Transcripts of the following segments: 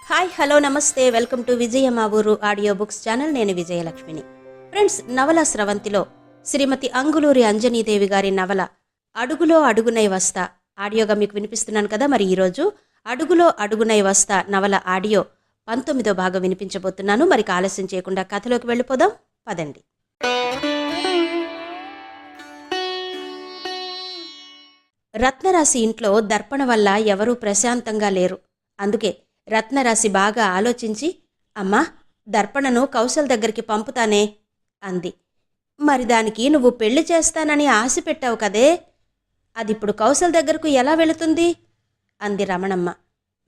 Hi hello నమస్తే welcome to విజయ మా ఊరు ఆడియో బుక్స్ ఛానల్. నేను విజయలక్ష్మిని. ఫ్రెండ్స్, నవల స్రవంతిలో శ్రీమతి అంగులూరి అంజనీదేవి గారి నవల అడుగులో అడుగునై వస్తా ఆడియోగా మీకు వినిపిస్తున్నాను కదా. మరి ఈరోజు అడుగులో అడుగునై వస్తా నవల ఆడియో 19వ భాగం వినిపించబోతున్నాను. మరి ఆలస్యం చేయకుండా కథలోకి వెళ్ళిపోదాం పదండి. రత్నరాశి ఇంట్లో దర్పణ వల్ల ఎవరూ ప్రశాంతంగా లేరు. అందుకే రత్నరాశి బాగా ఆలోచించి, అమ్మా, దర్పణను కౌశల్ దగ్గరికి పంపుతానే అంది. మరి దానికి నువ్వు పెళ్లి చేస్తానని ఆశ పెట్టావు కదే, అదిప్పుడు కౌశల్ దగ్గరకు ఎలా వెళుతుంది అంది రమణమ్మ.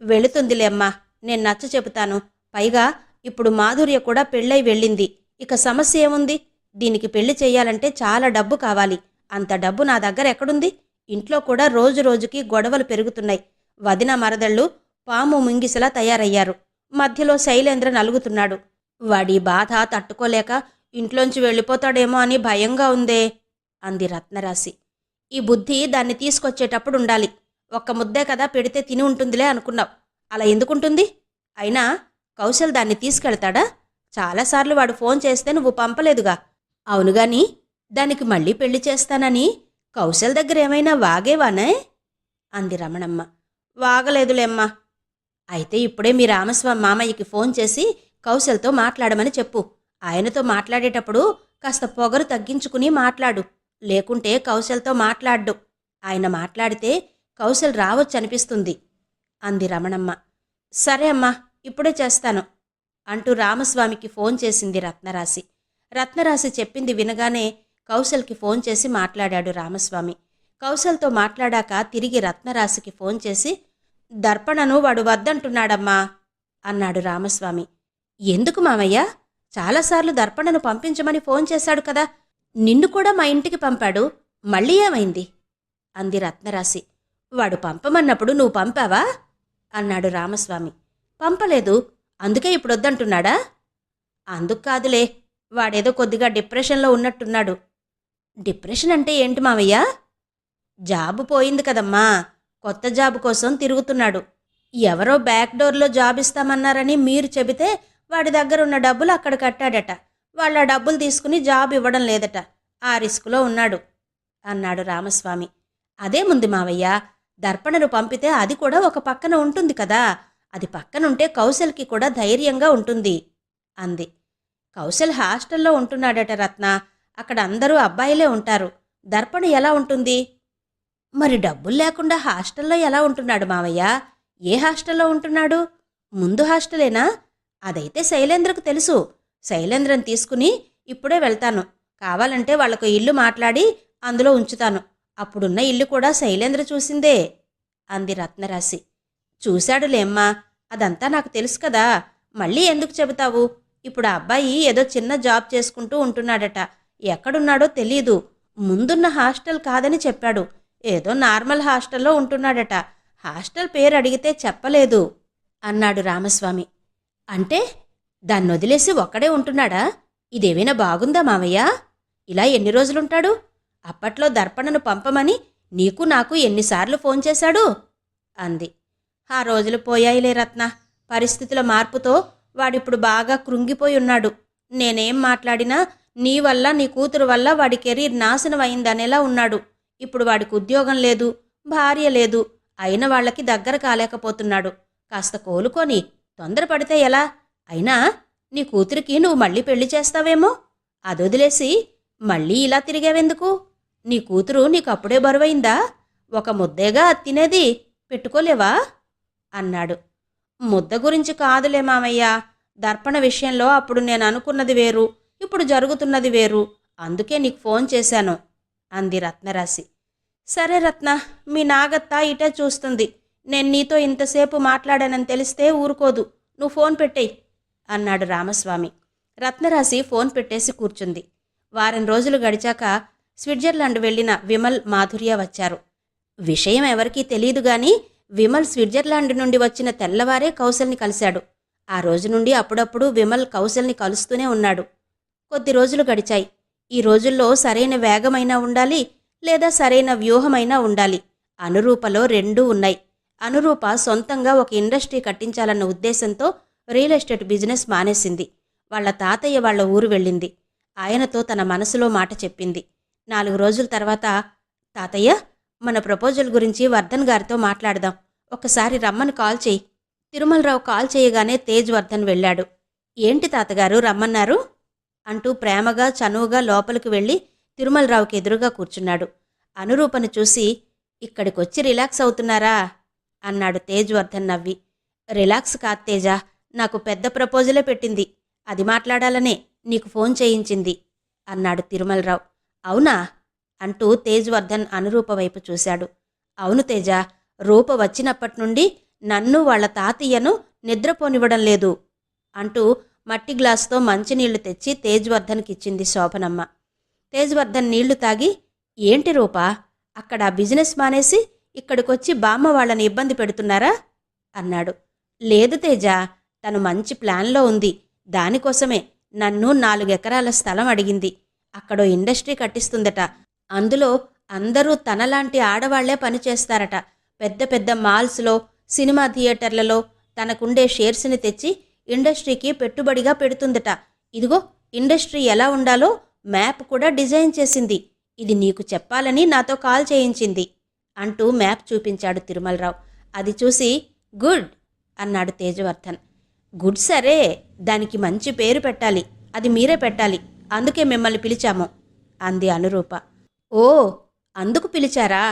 వెళుతుందిలే అమ్మా, నేను నచ్చ చెబుతాను. పైగా ఇప్పుడు మాధుర్య కూడా పెళ్ళై వెళ్ళింది. ఇక సమస్య ఏముంది? దీనికి పెళ్లి చెయ్యాలంటే చాలా డబ్బు కావాలి. అంత డబ్బు నా దగ్గర ఎక్కడుంది? ఇంట్లో కూడా రోజు రోజుకి గొడవలు పెరుగుతున్నాయి. వదిన మరదళ్ళు పాము ముంగిసలా తయారయ్యారు. మధ్యలో శైలేంద్ర నలుగుతున్నాడు. వాడి బాధ తట్టుకోలేక ఇంట్లోంచి వెళ్ళిపోతాడేమో అని భయంగా ఉందే అంది రత్నరాశి. ఈ బుద్ధి దాన్ని తీసుకొచ్చేటప్పుడు ఉండాలి. ఒక్క ముద్దే కదా పెడితే తిని ఉంటుందిలే అనుకున్నావు. అలా ఎందుకుంటుంది? అయినా కౌశల్ దాన్ని తీసుకెళ్తాడా? చాలాసార్లు వాడు ఫోన్ చేస్తే నువ్వు పంపలేదుగా. అవునుగాని దానికి మళ్ళీ పెళ్లి చేస్తానని కౌశల్ దగ్గర ఏమైనా వాగేవానే అంది రమణమ్మ. వాగలేదులేమ్మా. అయితే ఇప్పుడే మీ రామస్వామి మామయ్యకి ఫోన్ చేసి కౌశల్తో మాట్లాడమని చెప్పు. ఆయనతో మాట్లాడేటప్పుడు కాస్త పొగరు తగ్గించుకుని మాట్లాడు. లేకుంటే కౌశల్తో మాట్లాడ్డు. ఆయన మాట్లాడితే కౌశల్ రావచ్చనిపిస్తుంది అంది రమణమ్మ. సరే అమ్మా, ఇప్పుడే చేస్తాను అంటూ రామస్వామికి ఫోన్ చేసింది రత్నరాశి. రత్నరాశి చెప్పింది వినగానే కౌశల్కి ఫోన్ చేసి మాట్లాడాడు రామస్వామి. కౌశల్తో మాట్లాడాక తిరిగి రత్నరాశికి ఫోన్ చేసి, దర్పణను వాడు వద్దంటున్నాడమ్మా అన్నాడు రామస్వామి. ఎందుకు మామయ్య? చాలాసార్లు దర్పణను పంపించమని ఫోన్ చేశాడు కదా. నిన్ను కూడా మా ఇంటికి పంపాడు. మళ్ళీ ఏమైంది అంది రత్నరాశి. వాడు పంపమన్నప్పుడు నువ్వు పంపావా అన్నాడు రామస్వామి. పంపలేదు, అందుకే ఇప్పుడు వద్దంటున్నాడా? అందుకు కాదులే, వాడేదో కొద్దిగా డిప్రెషన్లో ఉన్నట్టున్నాడు. డిప్రెషన్ అంటే ఏంటి మావయ్య? జాబు పోయింది కదమ్మా, కొత్త జాబు కోసం తిరుగుతున్నాడు. ఎవరో బ్యాక్ డోర్లో జాబ్ ఇస్తామన్నారని మీరు చెబితే వాడి దగ్గర ఉన్న డబ్బులు అక్కడ కట్టాడట. వాళ్ళ డబ్బులు తీసుకుని జాబ్ ఇవ్వడం లేదట. ఆ రిస్కులో ఉన్నాడు అన్నాడు రామస్వామి. అదేముంది మావయ్య, దర్పణను పంపితే అది కూడా ఒక పక్కన ఉంటుంది కదా. అది పక్కనుంటే కౌశల్కి కూడా ధైర్యంగా ఉంటుంది అంది. కౌశల్ హాస్టల్లో ఉంటున్నాడట రత్న. అక్కడ అందరూ అబ్బాయిలే ఉంటారు. దర్పణ ఎలా ఉంటుంది? మరి డబ్బులు లేకుండా హాస్టల్లో ఎలా ఉంటున్నాడు మావయ్య? ఏ హాస్టల్లో ఉంటున్నాడు? ముందు హాస్టలేనా? అదైతే శైలేంద్రకు తెలుసు. శైలేంద్రని తీసుకుని ఇప్పుడే వెళ్తాను. కావాలంటే వాళ్లకు ఇల్లు మాట్లాడి అందులో ఉంచుతాను. అప్పుడున్న ఇల్లు కూడా శైలేంద్ర చూసిందే అంది రత్నరాశి. చూశాడులేమ్మా, అదంతా నాకు తెలుసు కదా. మళ్ళీ ఎందుకు చెబుతావు? ఇప్పుడు ఆ అబ్బాయి ఏదో చిన్న జాబ్ చేసుకుంటూ ఉంటున్నాడట. ఎక్కడున్నాడో తెలీదు. ముందున్న హాస్టల్ కాదని చెప్పాడు. ఏదో నార్మల్ హాస్టల్లో ఉంటున్నాడట. హాస్టల్ పేరు అడిగితే చెప్పలేదు అన్నాడు రామస్వామి. అంటే దాన్ని వదిలేసి ఒక్కడే ఉంటున్నాడా? ఇదేమైనా బాగుందా మావయ్య? ఇలా ఎన్ని రోజులుంటాడు? అప్పట్లో దర్పణను పంపమని నీకు నాకు ఎన్నిసార్లు ఫోన్ చేశాడు అంది. ఆ రోజులు పోయాయిలే రత్న. పరిస్థితుల మార్పుతో వాడిప్పుడు బాగా కృంగిపోయి ఉన్నాడు. నేనేం మాట్లాడినా నీ వల్ల నీ కూతురు వల్ల వాడి కెరీర్ నాశనం అయిందనేలా ఉన్నాడు. ఇప్పుడు వాడికి ఉద్యోగం లేదు, భార్య లేదు, అయిన వాళ్ళకి దగ్గర కాలేకపోతున్నాడు. కాస్త కోలుకొని తొందరపడితే ఎలా? అయినా నీ కూతురికి నువ్వు మళ్ళీ పెళ్లి చేస్తావేమో. అదొదిలేసి మళ్ళీ ఇలా తిరిగేవెందుకు? నీ కూతురు నీకు అప్పుడే బరువైందా? ఒక ముద్దేగా తినేది, పెట్టుకోలేవా అన్నాడు. ముద్ద గురించి కాదులే మామయ్య. దర్పణ విషయంలో అప్పుడు నేను అనుకున్నది వేరు, ఇప్పుడు జరుగుతున్నది వేరు. అందుకే నీకు ఫోన్ చేశాను అంది రత్నరాశి. సరే రత్న, మీ నాగత్త ఇటే చూస్తుంది. నేను నీతో ఇంతసేపు మాట్లాడానని తెలిస్తే ఊరుకోదు. నువ్వు ఫోన్ పెట్టేయి అన్నాడు రామస్వామి. రత్నరాశి ఫోన్ పెట్టేసి కూర్చుంది. వారం రోజులు గడిచాక స్విట్జర్లాండ్ వెళ్లిన విమల్, మాధుర్య వచ్చారు. విషయం ఎవరికీ తెలియదు గాని విమల్ స్విట్జర్లాండ్ నుండి వచ్చిన తెల్లవారే కౌశల్ని కలిశాడు. ఆ రోజు నుండి అప్పుడప్పుడు విమల్ కౌశల్ని కలుస్తూనే ఉన్నాడు. కొద్ది రోజులు గడిచాయి. ఈ రోజుల్లో సరైన వేగమైనా ఉండాలి, లేదా సరైన వ్యూహమైనా ఉండాలి. అనురూపలో రెండూ ఉన్నాయి. అనురూప సొంతంగా ఒక ఇండస్ట్రీ కట్టించాలన్న ఉద్దేశంతో రియల్ ఎస్టేట్ బిజినెస్ మానేసింది. వాళ్ళ తాతయ్య వాళ్ళ ఊరు వెళ్ళింది. ఆయనతో తన మనసులో మాట చెప్పింది. 4 రోజుల తర్వాత, తాతయ్య, మన ప్రపోజల్ గురించి వర్ధన్ గారితో మాట్లాడదాం, ఒకసారి రమ్మని కాల్ చెయ్యి. తిరుమలరావు కాల్ చేయగానే తేజ్ వర్ధన్ వెళ్ళాడు. ఏంటి తాతగారు రమ్మన్నారు అంటూ ప్రేమగా చనువుగా లోపలికి వెళ్ళి తిరుమలరావుకి ఎదురుగా కూర్చున్నాడు. అనురూపను చూసి, ఇక్కడికొచ్చి రిలాక్స్ అవుతున్నారా అన్నాడు తేజ్ వర్ధన్ నవ్వి. రిలాక్స్ కాదు తేజ, నాకు పెద్ద ప్రపోజలే పెట్టింది. అది మాట్లాడాలనే నీకు ఫోన్ చేయించింది అన్నాడు తిరుమలరావు. అవునా అంటూ తేజ్ వర్ధన్ అనురూప వైపు చూశాడు. అవును తేజ, రూప వచ్చినప్పటినుండి నన్ను వాళ్ళ తాతయ్యను నిద్రపోనివ్వడం లేదు అంటూ మట్టి గ్లాసుతో మంచినీళ్లు తెచ్చి తేజ్ వర్ధన్కిచ్చింది శోభనమ్మ. తేజ్ వర్ధన్ నీళ్లు తాగి, ఏంటి రూపా, అక్కడ బిజినెస్ మానేసి ఇక్కడికొచ్చి బామ్మ వాళ్ళని ఇబ్బంది పెడుతున్నారా అన్నాడు. లేదు తేజ, తను మంచి ప్లాన్లో ఉంది. దానికోసమే నన్ను 4 ఎకరాల స్థలం అడిగింది. అక్కడో ఇండస్ట్రీ కట్టిస్తుందట. అందులో అందరూ తనలాంటి ఆడవాళ్లే పనిచేస్తారట. పెద్ద పెద్ద మాల్స్లో, సినిమా థియేటర్లలో తనకుండే షేర్స్ని తెచ్చి ఇండస్ట్రీకి పెట్టుబడిగా పెడుతుందట. ఇదిగో ఇండస్ట్రీ ఎలా ఉండాలో మ్యాప్ కూడా డిజైన్ చేసింది. ఇది నీకు చెప్పాలని నాతో కాల్ చేయించింది అంటూ మ్యాప్ చూపించాడు తిరుమలరావు. అది చూసి గుడ్ అన్నాడు తేజవర్ధన్. గుడ్ సరే, దానికి మంచి పేరు పెట్టాలి. అది మీరే పెట్టాలి. అందుకే మిమ్మల్ని పిలిచాము అంది అనురూప. ఓ, అందుకు పిలిచారా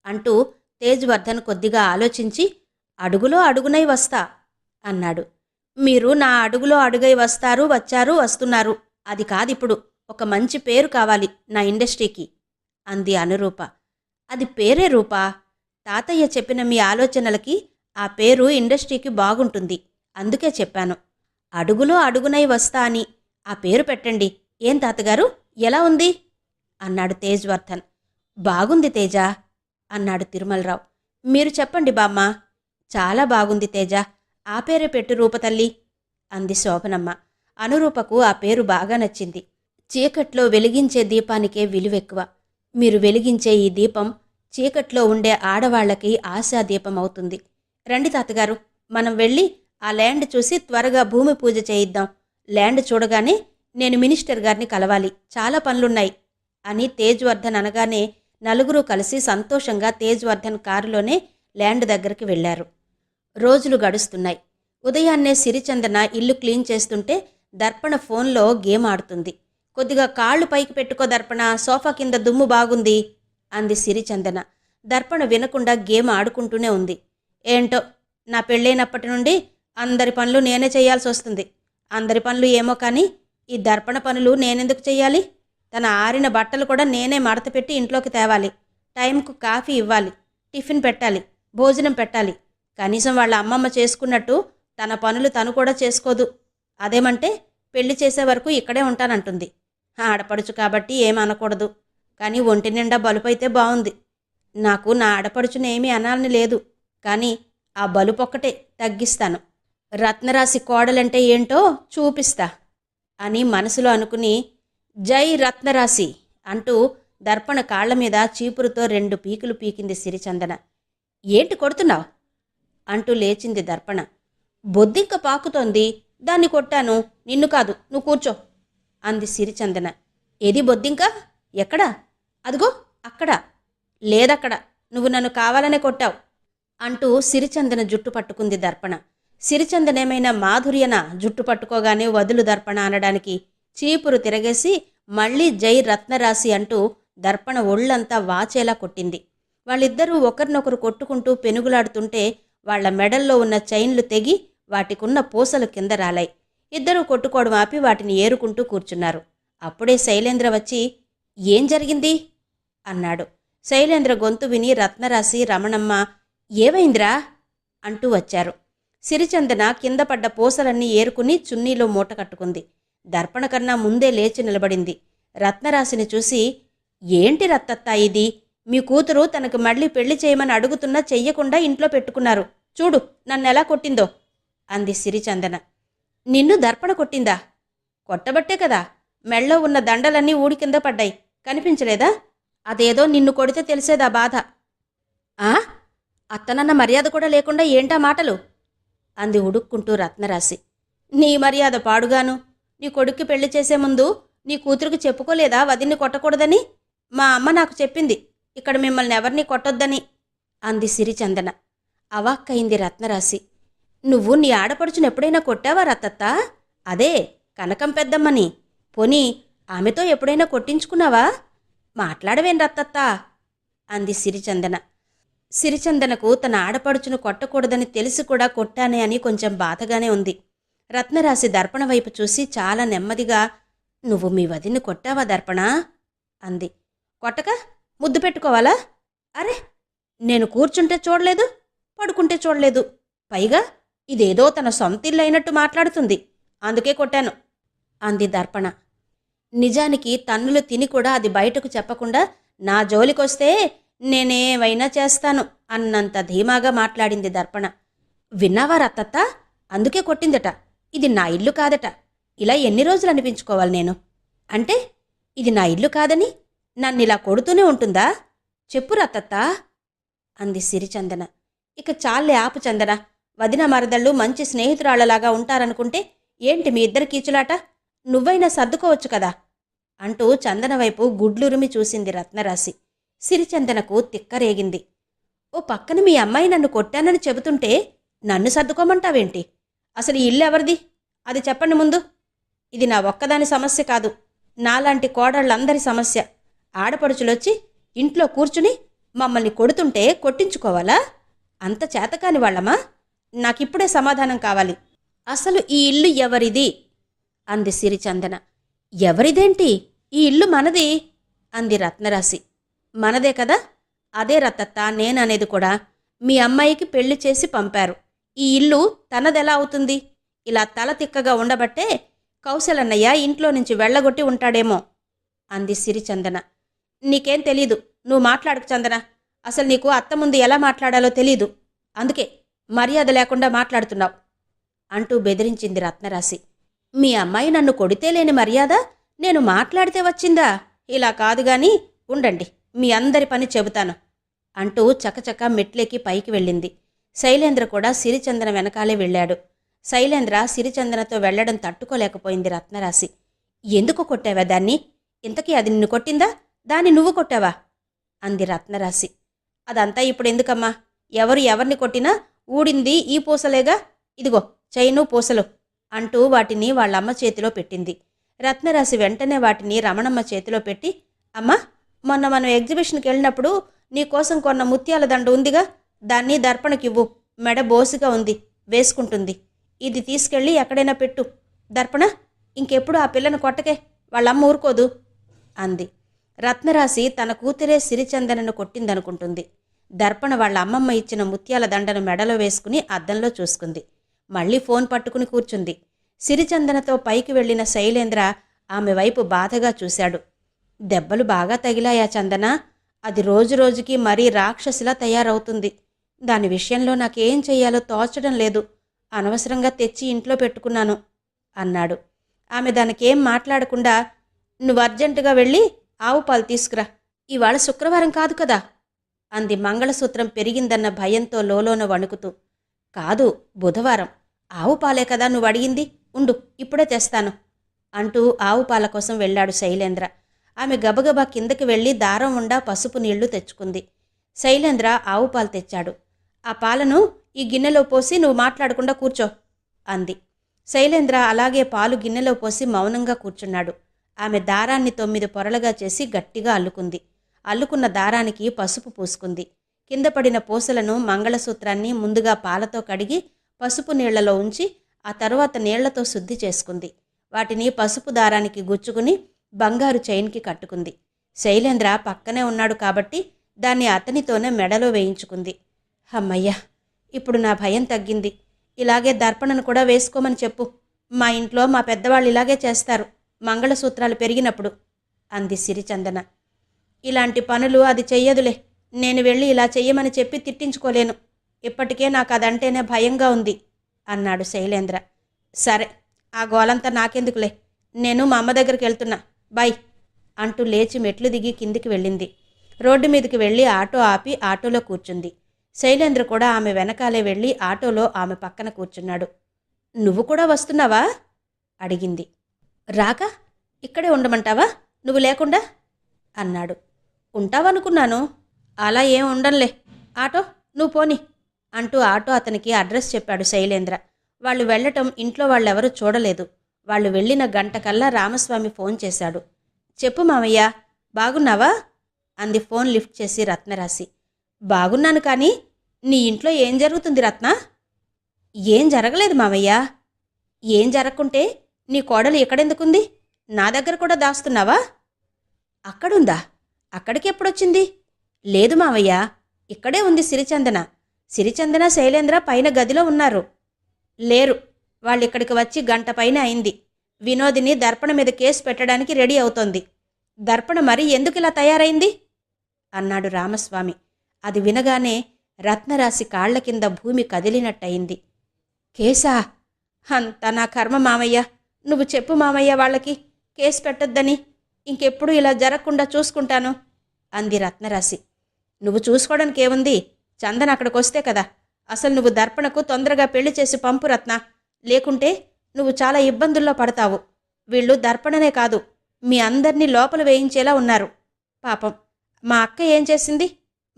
అంటూ తేజ్వర్ధన్ కొద్దిగా ఆలోచించి, అడుగులో అడుగునై వస్తా అన్నాడు. మీరు నా అడుగులో అడుగై వస్తారు, వచ్చారు, వస్తున్నారు. అది కాదిప్పుడు. ఒక మంచి పేరు కావాలి నా ఇండస్ట్రీకి అంది అనురూప. అది పేరే రూపా. తాతయ్య చెప్పిన మీ ఆలోచనలకి ఆ పేరు ఇండస్ట్రీకి బాగుంటుంది. అందుకే చెప్పాను. అడుగులో అడుగునై వస్తా అని ఆ పేరు పెట్టండి. ఏం తాతగారు, ఎలా ఉంది అన్నాడు తేజ్వర్ధన్. బాగుంది తేజ అన్నాడు తిరుమలరావు. మీరు చెప్పండి బామ్మ. చాలా బాగుంది తేజ, ఆ పేరే పెట్టు రూపతల్లి అంది శోభనమ్మ. అనురూపకు ఆ పేరు బాగా నచ్చింది. చీకట్లో వెలిగించే దీపానికే విలువెక్కువ. మీరు వెలిగించే ఈ దీపం చీకట్లో ఉండే ఆడవాళ్లకి ఆశాదీపం అవుతుంది. రండి తాతగారు, మనం వెళ్ళి ఆ ల్యాండ్ చూసి త్వరగా భూమి పూజ చేయిద్దాం. ల్యాండ్ చూడగానే నేను మినిస్టర్ గారిని కలవాలి, చాలా పనులున్నాయి అని తేజ్వర్ధన్ అనగానే నలుగురూ కలిసి సంతోషంగా తేజ్వర్ధన్ కారులోనే ల్యాండ్ దగ్గరికి వెళ్లారు. రోజులు గడుస్తున్నాయి. ఉదయాన్నే సిరిచందన ఇల్లు క్లీన్ చేస్తుంటే దర్పణ ఫోన్లో గేమ్ ఆడుతుంది. కొద్దిగా కాళ్ళు పైకి పెట్టుకో దర్పణ, సోఫా కింద దుమ్ము బాగుంది అంది సిరిచందన. దర్పణ వినకుండా గేమ్ ఆడుకుంటూనే ఉంది. ఏంటో, నా పెళ్ళైనప్పటి నుండి అందరి పనులు నేనే చేయాల్సి వస్తుంది. అందరి పనులు ఏమో కానీ ఈ దర్పణ పనులు నేనెందుకు చెయ్యాలి? తన ఆరిన బట్టలు కూడా నేనే మడతపెట్టి ఇంట్లోకి తేవాలి. టైంకు కాఫీ ఇవ్వాలి, టిఫిన్ పెట్టాలి, భోజనం పెట్టాలి. కనీసం వాళ్ళ అమ్మమ్మ చేసుకున్నట్టు తన పనులు తను కూడా చేసుకోదు. అదేమంటే పెళ్లి చేసే వరకు ఇక్కడే ఉంటానంటుంది. ఆడపడుచు కాబట్టి ఏమనకూడదు, కానీ ఒంటి నిండా బలుపైతే బాగుంది. నాకు నా ఆడపడుచునేమీ అనాలని లేదు, కానీ ఆ బలుపొక్కటే తగ్గిస్తాను. రత్నరాశి కోడలంటే ఏంటో చూపిస్తా అని మనసులో అనుకుని, జై రత్నరాశి అంటూ దర్పణ కాళ్ల మీద చీపురుతో 2 పీకులు పీకింది సిరిచందన. ఏంటి కొడుతున్నావు అంటూ లేచింది దర్పణ. బొద్దింక పాకుతోంది, దాన్ని కొట్టాను. నిన్ను కాదు, నువ్వు కూర్చో అంది సిరిచందన. ఏది బొద్దింక? ఎక్కడా? అదిగో అక్కడ. లేదక్కడ, నువ్వు నన్ను కావాలనే కొట్టావు అంటూ సిరిచందన జుట్టు పట్టుకుంది దర్పణ. సిరిచందనేమైనా మాధుర్యన జుట్టు పట్టుకోగానే వదులు దర్పణ అనడానికి చీపురు తిరగేసి మళ్లీ జై రత్నరాశి అంటూ దర్పణ ఒళ్లంతా వాచేలా కొట్టింది. వాళ్ళిద్దరూ ఒకరినొకరు కొట్టుకుంటూ పెనుగులాడుతుంటే వాళ్ల మెడల్లో ఉన్న చైన్లు తెగి వాటికున్న పూసలు కింద రాలాయి. ఇద్దరూ కొట్టుకోవడం ఆపి వాటిని ఏరుకుంటూ కూర్చున్నారు. అప్పుడే శైలేంద్ర వచ్చి, ఏం జరిగింది అన్నాడు. శైలేంద్ర గొంతు విని రత్నరాశి, రమణమ్మ ఏమైందిరా అంటూ వచ్చారు. సిరిచందన కింద పడ్డ పూసలన్నీ ఏరుకుని చున్నీలో మూట కట్టుకుంది. దర్పణ కన్నా ముందే లేచి నిలబడింది. రత్నరాశిని చూసి, ఏంటి రత్తత్తా ఇది? మీ కూతురు తనకు మళ్ళీ పెళ్లి చేయమని అడుగుతున్నా చెయ్యకుండా ఇంట్లో పెట్టుకున్నారు. చూడు నన్నెలా కొట్టిందో అంది సిరిచందన. నిన్ను దర్పణ కొట్టిందా? కొట్టబట్టే కదా మెళ్ళో ఉన్న దండలన్నీ ఊడి కింద పడ్డాయి, కనిపించలేదా? అదేదో నిన్ను కొడితే తెలిసేదా బాధ. ఆ అత్తనన్న మర్యాద కూడా లేకుండా ఏంటా మాటలు అంది ఉడుక్కుంటూ రత్నరాశి. నీ మర్యాద పాడుగాను. నీ కొడుక్కి పెళ్లి చేసే ముందు నీ కూతురికి చెప్పుకోలేదా వదిన్ని కొట్టకూడదని? మా అమ్మ నాకు చెప్పింది ఇక్కడ మిమ్మల్ని ఎవరినీ కొట్టొద్దని అంది సిరిచందన. అవాక్కయింది రత్నరాశి. నువ్వు నీ ఆడపడుచును ఎప్పుడైనా కొట్టావా రత్తత్తా? అదే కనకం పెద్దమ్మని. పోనీ ఆమెతో ఎప్పుడైనా కొట్టించుకున్నావా? మాట్లాడవేం రత్తత్తా అంది సిరిచందన. సిరిచందనకు తన ఆడపడుచును కొట్టకూడదని తెలిసి కూడా కొట్టానే అని కొంచెం బాధగానే ఉంది. రత్నరాశి దర్పణ వైపు చూసి చాలా నెమ్మదిగా, నువ్వు మీ వదిన్ని కొట్టావా దర్పణ అంది. కొట్టక ముద్దు పెట్టుకోవాలా? అరే, నేను కూర్చుంటే చూడలేదు, పడుకుంటే చూడలేదు. పైగా ఇదేదో తన సొంతిల్లు అయినట్టు మాట్లాడుతుంది, అందుకే కొట్టాను అంది దర్పణ. నిజానికి తన్నులు తిని కూడా అది బయటకు చెప్పకుండా నా జోలికొస్తే నేనేమైనా చేస్తాను అన్నంత ధీమాగా మాట్లాడింది దర్పణ. విన్నావా రత్తత్త? అందుకే కొట్టిందట. ఇది నా ఇల్లు కాదట. ఇలా ఎన్ని రోజులు అనిపించుకోవాలి నేను? అంటే ఇది నా ఇల్లు కాదని నన్నిలా కొడుతూనే ఉంటుందా? చెప్పు రత్తత్త అంది సిరిచందన. ఇక చాలే ఆపు చందన. వదిన మరదళ్ళు మంచి స్నేహితురాళ్లలాగా ఉంటారనుకుంటే ఏంటి మీ ఇద్దరి కీచులాట? నువ్వైనా సర్దుకోవచ్చు కదా అంటూ చందన వైపు గుడ్లురిమి చూసింది రత్నరాశి. సిరిచందనకు తిక్కరేగింది. ఓ పక్కన మీ అమ్మాయి నన్ను కొట్టానని చెబుతుంటే నన్ను సర్దుకోమంటావేంటి? అసలు ఈ ఇల్లు ఎవరిది అది చెప్పండి ముందు. ఇది నా ఒక్కదాని సమస్య కాదు, నాలాంటి కోడళ్ళందరి సమస్య. ఆడపడుచులొచ్చి ఇంట్లో కూర్చుని మమ్మల్ని కొడుతుంటే కొట్టించుకోవాలా? అంత చేతకాని వాళ్ళమా? నాకిప్పుడే సమాధానం కావాలి. అసలు ఈ ఇల్లు ఎవరిది అంది సిరిచందన. ఎవరిదేంటి? ఈ ఇల్లు మనది అంది రత్నరాశి. మనదే కదా? అదే రత్తత్త నేననేది కూడా. మీ అమ్మాయికి పెళ్లి చేసి పంపారు. ఈ ఇల్లు తనదెలా అవుతుంది? ఇలా తల తిక్కగా ఉండబట్టే కౌశలన్నయ్య ఇంట్లో నుంచి వెళ్ళగొట్టి ఉంటాడేమో అంది సిరిచందన. నీకేం తెలీదు, నువ్వు మాట్లాడకు చందన. అసలు నీకు అత్త ముందు ఎలా మాట్లాడాలో తెలీదు, అందుకే మర్యాద లేకుండా మాట్లాడుతున్నావు అంటూ బెదిరించింది రత్నరాశి. మీ అమ్మాయి నన్ను కొడితే లేని మర్యాద నేను మాట్లాడితే వచ్చిందా? ఇలా కాదుగాని ఉండండి, మీ అందరి పని చెబుతాను అంటూ చకచక మెట్లెక్కి పైకి వెళ్ళింది. శైలేంద్ర కూడా సిరిచందన వెనకాలే వెళ్ళాడు. శైలేంద్ర సిరిచందనతో వెళ్లడం తట్టుకోలేకపోయింది రత్నరాశి. ఎందుకు కొట్టావా దాన్ని? ఇంతకీ అది నిన్ను కొట్టిందా, దాన్ని నువ్వు కొట్టావా అంది రత్నరాశి. అదంతా ఇప్పుడెందుకమ్మా? ఎవరు ఎవరిని కొట్టినా ఊడింది ఈ పూసలేగా. ఇదిగో చైను పూసలు అంటూ వాటిని వాళ్ళమ్మ చేతిలో పెట్టింది. రత్నరాశి వెంటనే వాటిని రమణమ్మ చేతిలో పెట్టి, అమ్మా, మొన్న మనం ఎగ్జిబిషన్కి వెళ్ళినప్పుడు నీకోసం కొన్న ముత్యాల దండ ఉందిగా, దాన్ని దర్పణకివ్వు. మెడ బోసుగా ఉంది, వేసుకుంటుంది. ఇది తీసుకెళ్ళి ఎక్కడైనా పెట్టు. దర్పణ, ఇంకెప్పుడు ఆ పిల్లను కొట్టకే, వాళ్ళమ్మ ఊరుకోదు అంది. రత్నరాశి తన కూతురే సిరిచందనను కొట్టిందనుకుంటుంది. దర్పణ వాళ్ళ అమ్మమ్మ ఇచ్చిన ముత్యాల దండను మెడలో వేసుకుని అద్దంలో చూసుకుంది. మళ్లీ ఫోన్ పట్టుకుని కూర్చుంది. సిరిచందనతో పైకి వెళ్లిన శైలేంద్ర ఆమె వైపు బాధగా చూశాడు. దెబ్బలు బాగా తగిలాయా చందన? అది రోజురోజుకి మరీ రాక్షసిలా తయారవుతుంది. దాని విషయంలో నాకేం చెయ్యాలో తోచడం లేదు. అనవసరంగా తెచ్చి ఇంట్లో పెట్టుకున్నాను అన్నాడు. ఆమె దానికేం మాట్లాడకుండా, నువ్వు అర్జెంటుగా వెళ్ళి ఆవు పాలు తీసుకురా. ఇవాళ శుక్రవారం కాదు కదా అంది మంగళసూత్రం పెరిగిందన్న భయంతో లోలోన వణుకుతూ. కాదు, బుధవారం. ఆవు పాలే కదా నువ్వు అడిగింది, ఉండు ఇప్పుడే తెస్తాను అంటూ ఆవు పాల కోసం వెళ్ళాడు శైలేంద్ర. ఆమె గబగబా కిందకి వెళ్ళి దారం ఉండా పసుపు నీళ్లు తెచ్చుకుంది. శైలేంద్ర ఆవు పాలు తెచ్చాడు. ఆ పాలను ఈ గిన్నెలో పోసి నువ్వు మాట్లాడకుండా కూర్చో అంది. శైలేంద్ర అలాగే పాలు గిన్నెలో పోసి మౌనంగా కూర్చున్నాడు. ఆమె దారాన్ని 9 పొరలుగా చేసి గట్టిగా అల్లుకుంది. అల్లుకున్న దారానికి పసుపు పూసుకుంది. కింద పడిన పూసలను మంగళసూత్రాన్ని ముందుగా పాలతో కడిగి పసుపు నీళ్లలో ఉంచి ఆ తరువాత నీళ్లతో శుద్ధి చేసుకుంది. వాటిని పసుపు దారానికి గుచ్చుకుని బంగారు చైన్కి కట్టుకుంది. శైలేంద్ర పక్కనే ఉన్నాడు కాబట్టి దాన్ని అతనితోనే మెడలో వేయించుకుంది. అమ్మయ్యా, ఇప్పుడు నా భయం తగ్గింది. ఇలాగే దర్పణను కూడా వేసుకోమని చెప్పు. మా ఇంట్లో మా పెద్దవాళ్ళు ఇలాగే చేస్తారు మంగళసూత్రాలు పెరిగినప్పుడు అంది సిరిచందన. ఇలాంటి పనులు అది చెయ్యదులే. నేను వెళ్ళి ఇలా చెయ్యమని చెప్పి తిట్టించుకోలేను. ఇప్పటికే నాకు అదంటేనే భయంగా ఉంది అన్నాడు శైలేంద్ర. సరే, ఆ గోలంతా నాకెందుకులే, నేను మా అమ్మ దగ్గరికి వెళ్తున్నా, బాయ్ అంటూ లేచి మెట్లు దిగి కిందికి వెళ్ళింది. రోడ్డు మీదకి వెళ్ళి ఆటో ఆపి ఆటోలో కూర్చుంది. శైలేంద్ర కూడా ఆమె వెనకాలే వెళ్ళి ఆటోలో ఆమె పక్కన కూర్చున్నాడు. నువ్వు కూడా వస్తున్నావా అడిగింది. రాక ఇక్కడే ఉండమంటావా నువ్వు లేకుండా అన్నాడు. ఉంటావనుకున్నాను. అలా ఏం ఉండంలే. ఆటో నువ్వు పోని అంటూ ఆటో అతనికి అడ్రస్ చెప్పాడు శైలేంద్ర. వాళ్ళు వెళ్ళటం ఇంట్లో వాళ్ళెవరూ చూడలేదు. వాళ్ళు వెళ్ళిన గంటకల్లా రామస్వామి ఫోన్ చేశాడు. చెప్పు మామయ్య, బాగున్నావా అంది ఫోన్ లిఫ్ట్ చేసి రత్నరాశి. బాగున్నాను, కానీ నీ ఇంట్లో ఏం జరుగుతుంది రత్న? ఏం జరగలేదు మామయ్య. ఏం జరగకుంటే నీ కోడలు ఎక్కడెందుకుంది? నా దగ్గర కూడా దాస్తున్నావా? అక్కడుందా? అక్కడికి ఎప్పుడొచ్చింది? లేదు మావయ్య, ఇక్కడే ఉంది సిరిచందన. సిరిచందన శైలేంద్ర పైన గదిలో ఉన్నారు. లేరు, వాళ్ళిక్కడికి వచ్చి గంట పైన అయింది. వినోదిని దర్పణ మీద కేసు పెట్టడానికి రెడీ అవుతోంది. దర్పణ మరి ఎందుకిలా తయారైంది అన్నాడు రామస్వామి. అది వినగానే రత్నరాశి కాళ్ల కింద భూమి కదిలినట్టయింది. కేసా? అంతా నా కర్మ మామయ్య. నువ్వు చెప్పు మామయ్య వాళ్ళకి కేసు పెట్టొద్దని. ఇంకెప్పుడు ఇలా జరగకుండా చూసుకుంటాను అంది రత్నరాశి. నువ్వు చూసుకోవడానికి ఏముంది? చందన అక్కడికొస్తే కదా. అసలు నువ్వు దర్పణకు తొందరగా పెళ్లి చేసి పంపు రత్న. లేకుంటే నువ్వు చాలా ఇబ్బందుల్లో పడతావు. వీళ్ళు దర్పణనే కాదు, మీ అందర్నీ లోపల వేయించేలా ఉన్నారు. పాపం మా అక్క ఏం చేసింది?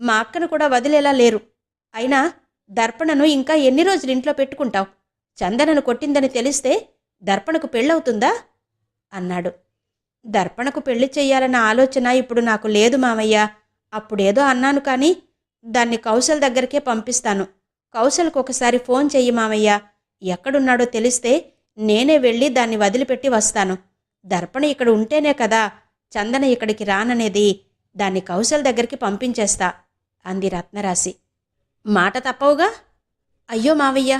మా అక్కను కూడా వదిలేలా లేరు. అయినా దర్పణను ఇంకా ఎన్ని రోజులు ఇంట్లో పెట్టుకుంటావు? చందనను కొట్టిందని తెలిస్తే దర్పణకు పెళ్ళవుతుందా అన్నాడు. దర్పణకు పెళ్లి చెయ్యాలన్న ఆలోచన ఇప్పుడు నాకు లేదు మామయ్య. అప్పుడేదో అన్నాను, కానీ దాన్ని కౌశల్ దగ్గరికే పంపిస్తాను. కౌశల్కు ఒకసారి ఫోన్ చెయ్యి మామయ్య. ఎక్కడున్నాడో తెలిస్తే నేనే వెళ్ళి దాన్ని వదిలిపెట్టి వస్తాను. దర్పణ ఇక్కడ ఉంటేనే కదా చందన ఇక్కడికి రాననేది. దాన్ని కౌశల్ దగ్గరికి పంపించేస్తా అంది రత్నరాశి. మాట తప్పవుగా? అయ్యో మావయ్య,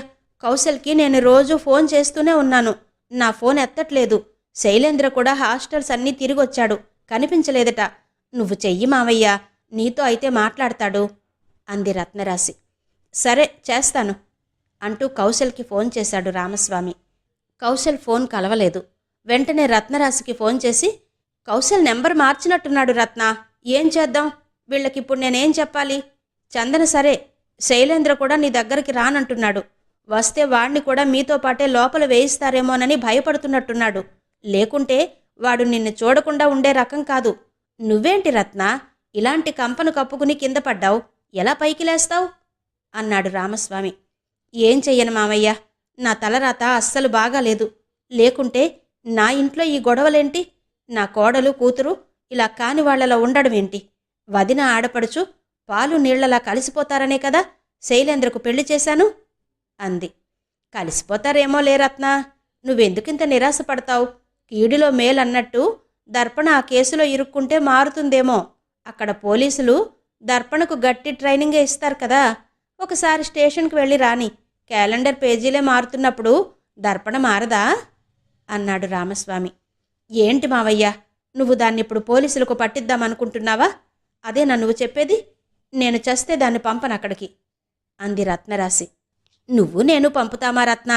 కౌశల్కి నేను రోజూ ఫోన్ చేస్తూనే ఉన్నాను. నా ఫోన్ ఎత్తట్లేదు. శైలేంద్ర కూడా హాస్టల్స్ అన్నీ తిరిగొచ్చాడు, కనిపించలేదట. నువ్వు చెయ్యి మావయ్య, నీతో అయితే మాట్లాడతాడు అంది రత్నరాశి. సరే చేస్తాను అంటూ కౌశల్కి ఫోన్ చేశాడు రామస్వామి. కౌశల్ ఫోన్ కలవలేదు. వెంటనే రత్నరాశికి ఫోన్ చేసి, కౌశల్ నెంబర్ మార్చినట్టున్నాడు రత్న. ఏం చేద్దాం? వీళ్ళకిప్పుడు నేనేం చెప్పాలి? చందన సరే, శైలేంద్ర కూడా నీ దగ్గరికి రానంటున్నాడు. వస్తే వాణ్ణి కూడా మీతో పాటే లోపల వేయిస్తారేమోనని భయపడుతున్నట్టున్నాడు. లేకుంటే వాడు నిన్ను చూడకుండా ఉండే రకం కాదు. నువ్వేంటి రత్న ఇలాంటి కంపను కప్పుకుని కింద పడ్డావు? ఎలా పైకి లేస్తావు అన్నాడు రామస్వామి. ఏం చెయ్యను మామయ్య, నా తలరాత అస్సలు బాగాలేదు. లేకుంటే నా ఇంట్లో ఈ గొడవలేంటి? నా కోడలు కూతురు ఇలా కాని వాళ్లలో ఉండడమేంటి? వదిన ఆడపడుచు పాలు నీళ్లలా కలిసిపోతారనే కదా శైలేంద్రకు పెళ్లి చేశాను అంది. కలిసిపోతారేమో లేరత్నా, నువ్వెందుకింత నిరాశపడతావు? కీడులో మేలన్నట్టు దర్పణ ఆ కేసులో ఇరుక్కుంటే మారుతుందేమో. అక్కడ పోలీసులు దర్పణకు గట్టి ట్రైనింగే ఇస్తారు కదా. ఒకసారి స్టేషన్కి వెళ్ళి రాని. క్యాలెండర్ పేజీలే మారుతున్నప్పుడు దర్పణ మారదా అన్నాడు రామస్వామి. ఏంటి మావయ్య, నువ్వు దాన్నిప్పుడు పోలీసులకు పట్టిద్దామనుకుంటున్నావా? అదేనా నువ్వు చెప్పేది? నేను చస్తే దాన్ని పంపనక్కడికి అంది రత్నరాశి. నువ్వు నేను పంపుతామా రత్న?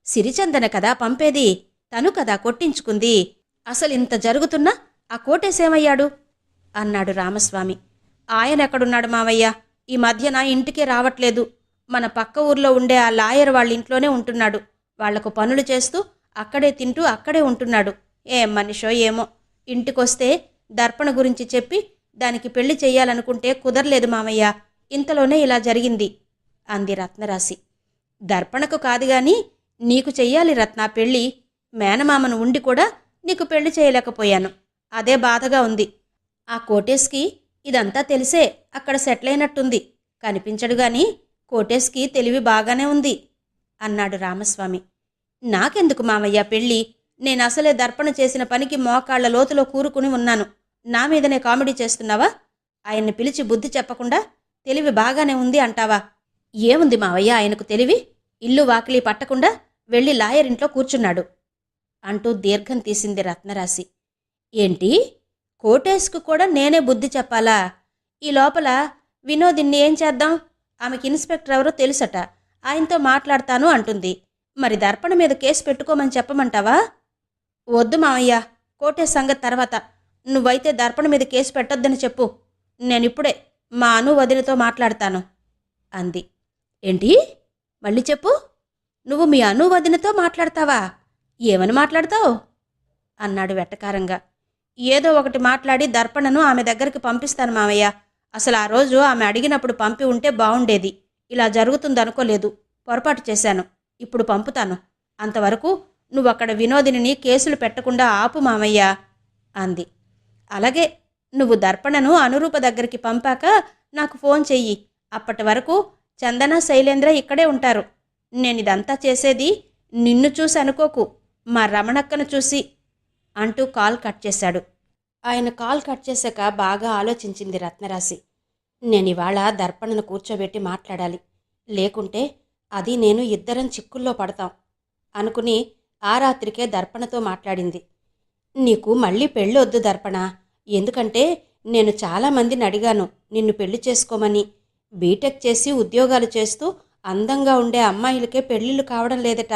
సిరిచందన కదా పంపేది, తను కదా కొట్టించుకుంది. అసలు ఇంత జరుగుతున్నా ఆ కోటేసేమయ్యాడు అన్నాడు రామస్వామి. ఆయనెక్కడున్నాడు మావయ్య? ఈ మధ్యన ఇంటికే రావట్లేదు. మన పక్క ఊర్లో ఉండే ఆ లాయర్ వాళ్ళ ఇంట్లోనే ఉంటున్నాడు. వాళ్లకు పనులు చేస్తూ అక్కడే తింటూ అక్కడే ఉంటున్నాడు. ఏం మనిషో ఏమో. ఇంటికొస్తే దర్పణ గురించి చెప్పి దానికి పెళ్లి చెయ్యాలనుకుంటే కుదరలేదు మామయ్య. ఇంతలోనే ఇలా జరిగింది అంది రత్నరాశి. దర్పణకు కాదుగాని నీకు చెయ్యాలి రత్న పెళ్ళి. మేనమామను ఉండి కూడా నీకు పెళ్లి చేయలేకపోయాను. అదే బాధగా ఉంది. ఆ కోటేశ్కి ఇదంతా తెలిసే అక్కడ సెటిల్ అయినట్టుంది. కనిపించడు గాని కోటేశ్కి తెలివి బాగానే ఉంది అన్నాడు రామస్వామి. నాకెందుకు మామయ్య పెళ్ళి? నేనసలే దర్పణ చేసిన పనికి మోకాళ్ల లోతులో కూరుకుని ఉన్నాను. నా మీదనే కామెడీ చేస్తున్నావా? ఆయన్ని పిలిచి బుద్ధి చెప్పకుండా తెలివి బాగానే ఉంది అంటావా? ఏముంది మావయ్య ఆయనకు తెలివి? ఇల్లు వాకిలి పట్టకుండా వెళ్ళి లాయర్ ఇంట్లో కూర్చున్నాడు అంటూ దీర్ఘం తీసింది రత్నరాశి. ఏంటి, కోటేశ్కు కూడా నేనే బుద్ధి చెప్పాలా? ఈ లోపల వినోదిన్ని ఏం చేద్దాం? ఆమెకి ఇన్స్పెక్టర్ ఎవరో తెలుసట, ఆయనతో మాట్లాడతాను అంటుంది. మరి దర్పణ మీద కేసు పెట్టుకోమని చెప్పమంటావా? వద్దు మావయ్య, కోటేశ్ సంగతి తర్వాత. నువ్వైతే దర్పణ మీద కేసు పెట్టొద్దని చెప్పు. నేనిప్పుడే మా అను వదినతో మాట్లాడతాను అంది. ఏంటి? మళ్ళీ చెప్పు. నువ్వు మీ అను వదినతో మాట్లాడతావా? ఏమని మాట్లాడతావు? అన్నాడు వెటకారంగా. ఏదో ఒకటి మాట్లాడి దర్పణను ఆమె దగ్గరికి పంపిస్తాను మావయ్య. అసలు ఆ రోజు ఆమె అడిగినప్పుడు పంపి ఉంటే బావుండేది. ఇలా జరుగుతుందనుకోలేదు. పొరపాటు చేశాను. ఇప్పుడు పంపుతాను. అంతవరకు నువ్వక్కడ వినోదిని కేసులు పెట్టకుండా ఆపు మామయ్య అంది. అలాగే, నువ్వు దర్పణను అనురూప దగ్గరికి పంపాక నాకు ఫోన్ చెయ్యి. అప్పటి వరకు చందన శైలేంద్ర ఇక్కడే ఉంటారు. నేనిదంతా చేసేది నిన్ను చూసి అనుకోకు, మా రమణక్కను చూసి అంటూ కాల్ కట్ చేశాడు. ఆయన కాల్ కట్ చేశాక బాగా ఆలోచించింది రత్నరాశి. నేనివాళ దర్పణను కూర్చోబెట్టి మాట్లాడాలి. లేకుంటే అది నేను ఇద్దరం చిక్కుల్లో పడతాం అనుకుని ఆ రాత్రికే దర్పణతో మాట్లాడింది. నీకు మళ్ళీ పెళ్ళొద్దు దర్పణ. ఎందుకంటే నేను చాలామందిని అడిగాను నిన్ను పెళ్లి చేసుకోమని. బీటెక్ చేసి ఉద్యోగాలు చేస్తూ అందంగా ఉండే అమ్మాయిలకే పెళ్ళిళ్ళు కావడం లేదట.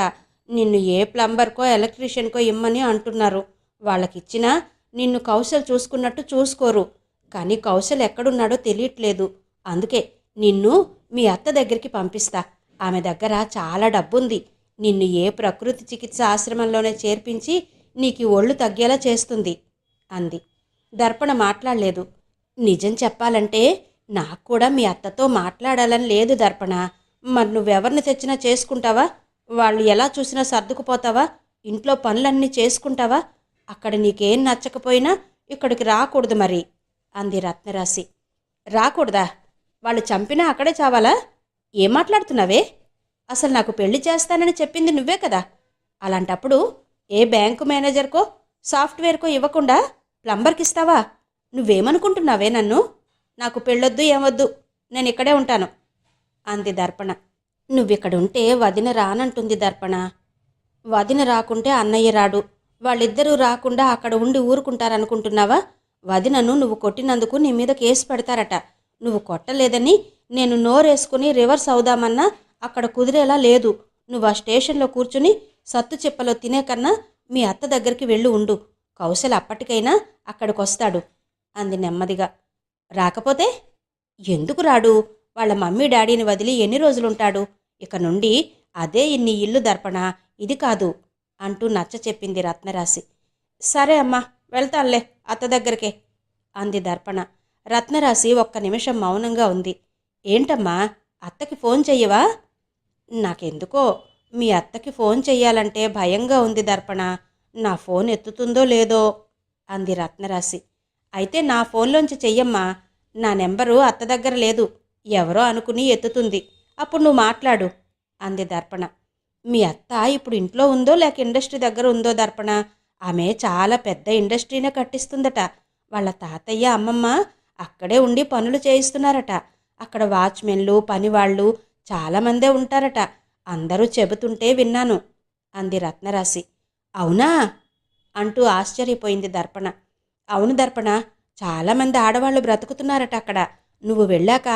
నిన్ను ఏ ప్లంబర్కో ఎలక్ట్రీషియన్కో ఇమ్మని అంటున్నారు. వాళ్ళకిచ్చినా నిన్ను కౌశల్ చూసుకున్నట్టు చూసుకోరు. కానీ కౌశల్ ఎక్కడున్నాడో తెలియట్లేదు. అందుకే నిన్ను మీ అత్త దగ్గరికి పంపిస్తా. ఆమె దగ్గర చాలా డబ్బుంది. నిన్ను ఏ ప్రకృతి చికిత్స ఆశ్రమంలోనే చేర్పించి నీకు ఒళ్ళు తగ్గేలా చేస్తుంది అంది. దర్పణ మాట్లాడలేదు. నిజం చెప్పాలంటే నాకు కూడా మీ అత్తతో మాట్లాడాలని లేదు దర్పణ. మరి నువ్వెవరిని తెచ్చినా చేసుకుంటావా? వాళ్ళు ఎలా చూసినా సర్దుకుపోతావా? ఇంట్లో పనులన్నీ చేసుకుంటావా? అక్కడ నీకేం నచ్చకపోయినా ఇక్కడికి రాకూడదు మరి అంది రత్నరాశి. రాకూడదా? వాళ్ళు చంపినా అక్కడే చావాలా? ఏం మాట్లాడుతున్నావే? అసలు నాకు పెళ్లి చేస్తానని చెప్పింది నువ్వే కదా. అలాంటప్పుడు ఏ బ్యాంకు మేనేజర్కో సాఫ్ట్వేర్కో ఇవ్వకుండా ప్లంబర్కి ఇస్తావా? నువ్వేమనుకుంటున్నావే నన్ను? నాకు పెళ్ళొద్దు ఏమొద్దు, నేను ఇక్కడే ఉంటాను అంది దర్పణ. నువ్విక్కడుంటే వదిన రానంటుంది దర్పణ. వదిన రాకుంటే అన్నయ్య రాడు. వాళ్ళిద్దరూ రాకుండా అక్కడ ఉండి ఊరుకుంటారనుకుంటున్నావా? వదినను నువ్వు కొట్టినందుకు నీ మీద కేసు పెడతారట. నువ్వు కొట్టలేదని నేను నోరేసుకుని రివర్స్ అవుదామన్నా అక్కడ కుదిరేలా లేదు. నువ్వు ఆ స్టేషన్లో కూర్చుని సత్తు చిప్పలో తినే కన్నా మీ అత్త దగ్గరికి వెళ్ళి ఉండు. కౌశల్ అప్పటికైనా అక్కడికొస్తాడు అంది నెమ్మదిగా. రాకపోతే? ఎందుకు రాడు? వాళ్ళ మమ్మీ డాడీని వదిలి ఎన్ని రోజులుంటాడు? ఇక నుండి అదే ఇన్ని ఇల్లు దర్పణ, ఇది కాదు అంటూ నచ్చ చెప్పింది రత్నరాశి. సరే అమ్మా, వెళ్తానులే అత్త దగ్గరికే అంది దర్పణ. రత్నరాశి ఒక్క నిమిషం మౌనంగా ఉంది. ఏంటమ్మా, అత్తకి ఫోన్ చెయ్యవా? నాకెందుకో మీ అత్తకి ఫోన్ చెయ్యాలంటే భయంగా ఉంది దర్పణ. నా ఫోన్ ఎత్తుతుందో లేదో అంది రత్నరాశి. అయితే నా ఫోన్లోంచి చెయ్యమ్మా. నా నెంబరు అత్త దగ్గర లేదు. ఎవరో అనుకుని ఎత్తుతుంది. అప్పుడు నువ్వు మాట్లాడు అంది దర్పణ. మీ అత్త ఇప్పుడు ఇంట్లో ఉందో లేక ఇండస్ట్రీ దగ్గర ఉందో దర్పణ? ఆమె చాలా పెద్ద ఇండస్ట్రీనే కట్టిస్తుందట. వాళ్ళ తాతయ్య అమ్మమ్మ అక్కడే ఉండి పనులు చేయిస్తున్నారట. అక్కడ వాచ్మెన్లు పనివాళ్ళు చాలామందే ఉంటారట. అందరూ చెబుతుంటే విన్నాను అంది రత్నరాశి. అవునా అంటూ ఆశ్చర్యపోయింది దర్పణ. అవును దర్పణ, చాలామంది ఆడవాళ్ళు బ్రతుకుతున్నారట అక్కడ. నువ్వు వెళ్ళాక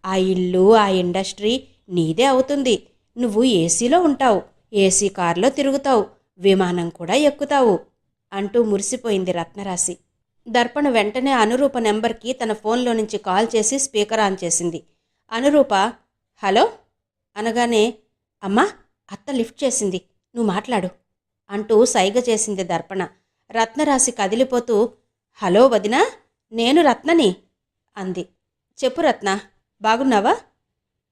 ఆ ఇల్లు ఆ ఇండస్ట్రీ నీదే అవుతుంది. నువ్వు ఏసీలో ఉంటావు, ఏసీ కారులో తిరుగుతావు, విమానం కూడా ఎక్కుతావు అంటూ మురిసిపోయింది రత్నరాశి. దర్పణ వెంటనే అనురూప నెంబర్కి తన ఫోన్లో నుంచి కాల్ చేసి స్పీకర్ ఆన్ చేసింది. అనురూప హలో అనగానే, అమ్మా అత్త లిఫ్ట్ చేసింది, నువ్వు మాట్లాడు అంటూ సైగ చేసింది దర్పణ. రత్నరాశి కదిలిపోతూ, హలో వదినా, నేను రత్నని అంది. చెప్పు రత్న, బాగున్నావా?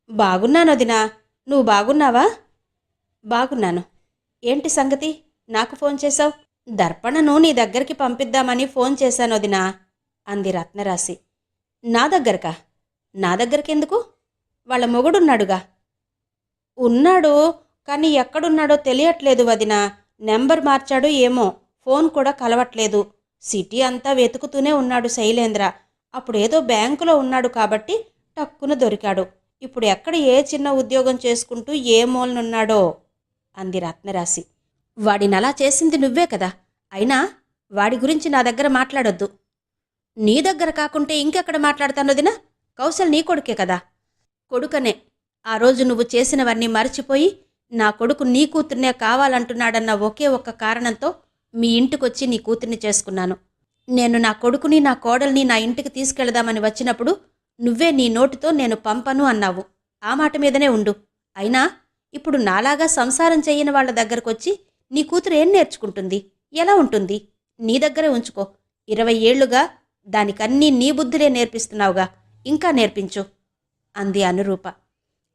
బాగున్నాను వదినా, నువ్వు బాగున్నావా? బాగున్నాను. ఏంటి సంగతి, నాకు ఫోన్ చేశావు? దర్పణను నీ దగ్గరికి పంపిద్దామని ఫోన్ చేశాను వదినా అంది రత్నరాశి. నా దగ్గరకా? నా దగ్గరకెందుకు? వాళ్ళ మొగుడున్నాడుగా. ఉన్నాడు, కానీ ఎక్కడున్నాడో తెలియట్లేదు వదినా. నెంబర్ మార్చాడు ఏమో, ఫోన్ కూడా కలవట్లేదు. సిటీ అంతా వెతుకుతూనే ఉన్నాడు శైలేంద్ర. అప్పుడేదో బ్యాంకులో ఉన్నాడు కాబట్టి టక్కున దొరికాడు. ఇప్పుడు ఎక్కడ ఏ చిన్న ఉద్యోగం చేసుకుంటూ ఏ మూలనున్నాడో అంది రత్నరాశి. వాడినలా చేసింది నువ్వే కదా. అయినా వాడి గురించి నా దగ్గర మాట్లాడొద్దు. నీ దగ్గర కాకుంటే ఇంకెక్కడ మాట్లాడతాను వదినా? కౌశల్ నీ కొడుకే కదా. కొడుకనే. ఆ రోజు నువ్వు చేసినవన్నీ మర్చిపోయి నా కొడుకు నీ కూతుర్నే కావాలంటున్నాడన్న ఒకే ఒక్క కారణంతో మీ ఇంటికొచ్చి నీ కూతుర్ని చేసుకున్నాను. నేను నా కొడుకుని నా కోడల్ని నా ఇంటికి తీసుకెళదామని వచ్చినప్పుడు నువ్వే నీ నోటితో నేను పంపను అన్నావు. ఆ మాట మీదనే ఉండు. అయినా ఇప్పుడు నాలాగా సంసారం చెయ్యని వాళ్ళ దగ్గరకొచ్చి నీ కూతురు ఏం నేర్చుకుంటుంది? ఎలా ఉంటుంది? నీ దగ్గరే ఉంచుకో. 20 ఏళ్లుగా దానికన్నీ నీ బుద్ధులే నేర్పిస్తున్నావుగా, ఇంకా నేర్పించు అంది అనురూప.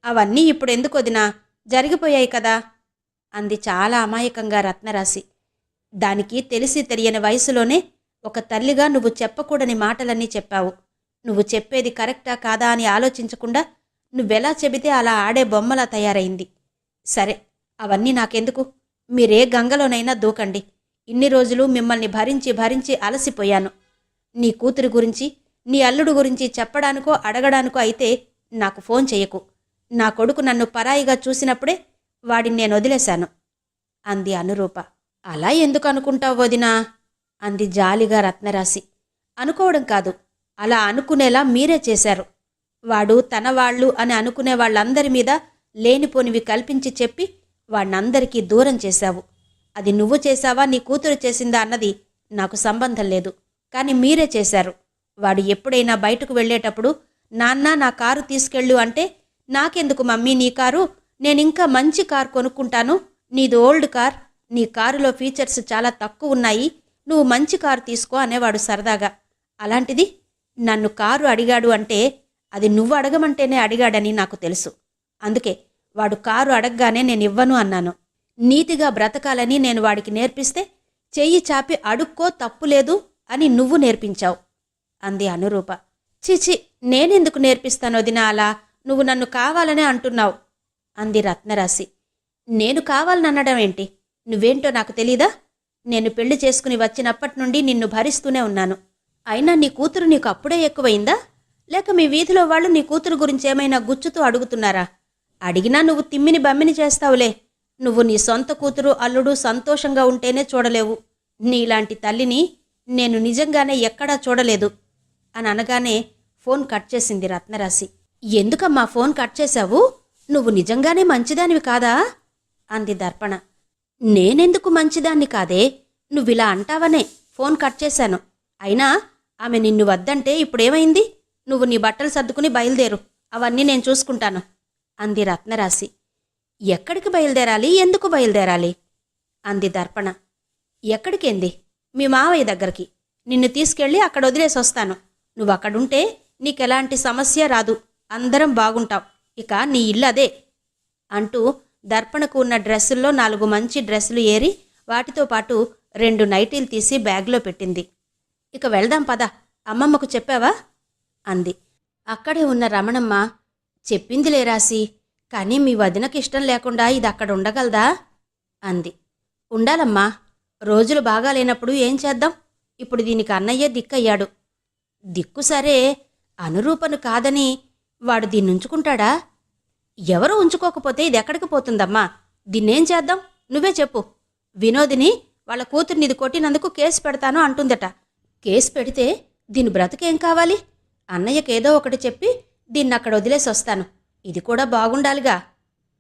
అవన్నీ ఇప్పుడెందుకొదినా, జరిగిపోయాయి కదా అంది చాలా అమాయకంగా రత్నరాశి. దానికి తెలిసి తెలియని వయసులోనే ఒక తల్లిగా నువ్వు చెప్పకూడని మాటలన్నీ చెప్పావు. నువ్వు చెప్పేది కరెక్టా కాదా అని ఆలోచించకుండా నువ్వెలా చెబితే అలా ఆడే బొమ్మలా తయారైంది. సరే, అవన్నీ నాకెందుకు? మీరే గంగలోనైనా దూకండి. ఇన్ని రోజులు మిమ్మల్ని భరించి భరించి అలసిపోయాను. నీ కూతురి గురించి, నీ అల్లుడు గురించి చెప్పడానికో అడగడానికో అయితే నాకు ఫోన్ చెయ్యకు. నా కొడుకు నన్ను పరాయిగా చూసినప్పుడే వాడిని నేను వదిలేశాను అంది అనురూప. అలా ఎందుకు అనుకుంటావు వదినా అంది జాలిగా రత్నరాశి. అనుకోవడం కాదు, అలా అనుకునేలా మీరే చేశారు. వాడు తన వాళ్ళు అని అనుకునే వాళ్ళందరి మీద లేనిపోనివి కల్పించి చెప్పి వాణ్ణందరికీ దూరం చేశావు. అది నువ్వు చేశావా నీ కూతురు చేసిందా అన్నది నాకు సంబంధం లేదు, కానీ మీరే చేశారు. వాడు ఎప్పుడైనా బయటకు వెళ్ళేటప్పుడు నాన్న నా కారు తీసుకెళ్ళు అంటే, నాకెందుకు మమ్మీ నీ కారు, నేనింకా మంచి కారు కొనుక్కుంటాను, నీది ఓల్డ్ కార్, నీ కారులో ఫీచర్స్ చాలా తక్కువ ఉన్నాయి, నువ్వు మంచి కారు తీసుకో అనేవాడు సరదాగా. అలాంటిది నన్ను కారు అడిగాడు అంటే అది నువ్వు అడగమంటేనే అడిగాడని నాకు తెలుసు. అందుకే వాడు కారు అడగగానే నేనివ్వను అన్నాను. నీతిగా బ్రతకాలని నేను వాడికి నేర్పిస్తే చెయ్యి చాపి అడుక్కో తప్పులేదు అని నువ్వు నేర్పించావు అంది అనురూప. చిచి, నేనెందుకు నేర్పిస్తాను వదినా అలా? నువ్వు నన్ను కావాలనే అంటున్నావు అంది రత్నరాశి. నేను కావాలననడం ఏంటి? నువ్వేంటో నాకు తెలీదా? నేను పెళ్లి చేసుకుని వచ్చినప్పటి నుండి నిన్ను భరిస్తూనే ఉన్నాను. అయినా నీ కూతురు నీకు అప్పుడే ఎక్కువైందా? లేక మీ వీధిలో వాళ్ళు నీ కూతురు గురించి ఏమైనా గుచ్చుతూ అడుగుతున్నారా? అడిగినా నువ్వు తిమ్మిని బమ్మిని చేస్తావులే. నువ్వు నీ సొంత కూతురు అల్లుడు సంతోషంగా ఉంటేనే చూడలేవు. నీలాంటి తల్లిని నేను నిజంగానే ఎక్కడా చూడలేదు అని అనగానే ఫోన్ కట్ చేసింది రత్నరాశి. ఎందుకమ్మా ఫోన్ కట్ చేశావు? నువ్వు నిజంగానే మంచిదానివి కాదా అంది దర్పణ. నేనెందుకు మంచిదాన్ని కాదే, నువ్విలా అంటావనే ఫోన్ కట్ చేశాను. అయినా ఆమె నిన్ను వద్దంటే ఇప్పుడేమైంది? నువ్వు నీ బట్టలు సర్దుకుని బయలుదేరు, అవన్నీ నేను చూసుకుంటాను అంది రత్నరాశి. ఎక్కడికి బయలుదేరాలి, ఎందుకు బయలుదేరాలి అంది దర్పణ. ఎక్కడికేంది? మీ మావయ్య దగ్గరికి. నిన్ను తీసుకెళ్ళి అక్కడ వదిలేసి వస్తాను. నువ్వక్కడుంటే నీకెలాంటి సమస్య రాదు, అందరం బాగుంటాం. ఇక నీ ఇల్లు అదే అంటూ దర్పణకు ఉన్న డ్రెస్సుల్లో 4 మంచి డ్రెస్సులు ఏరి వాటితో పాటు 2 నైటీలు తీసి బ్యాగ్లో పెట్టింది. ఇక వెళ్దాం పద, అమ్మమ్మకు చెప్పావా అంది. అక్కడే ఉన్న రమణమ్మ, చెప్పిందిలే రాసి, కానీ మీ వదినకి ఇష్టం లేకుండా ఇది అక్కడ ఉండగలదా అంది. ఉండాలమ్మా, రోజులు బాగాలేనప్పుడు ఏం చేద్దాం? ఇప్పుడు దీనికి అన్నయ్యే దిక్కయ్యాడు. దిక్కు సరే, అనురూపను కాదని వాడు దీన్నుంచుకుంటాడా? ఎవరూ ఉంచుకోకపోతే ఇది ఎక్కడికి పోతుందమ్మా? దీన్నేం చేద్దాం, నువ్వే చెప్పు. వినోదిని వాళ్ళ కూతుర్నిది కొట్టినందుకు కేసు పెడతాను అంటుందట. కేసు పెడితే దీని బ్రతుకేం కావాలి? అన్నయ్యకేదో ఒకటి చెప్పి దీన్నక్కడ వదిలేసి వస్తాను. ఇది కూడా బాగుండాలిగా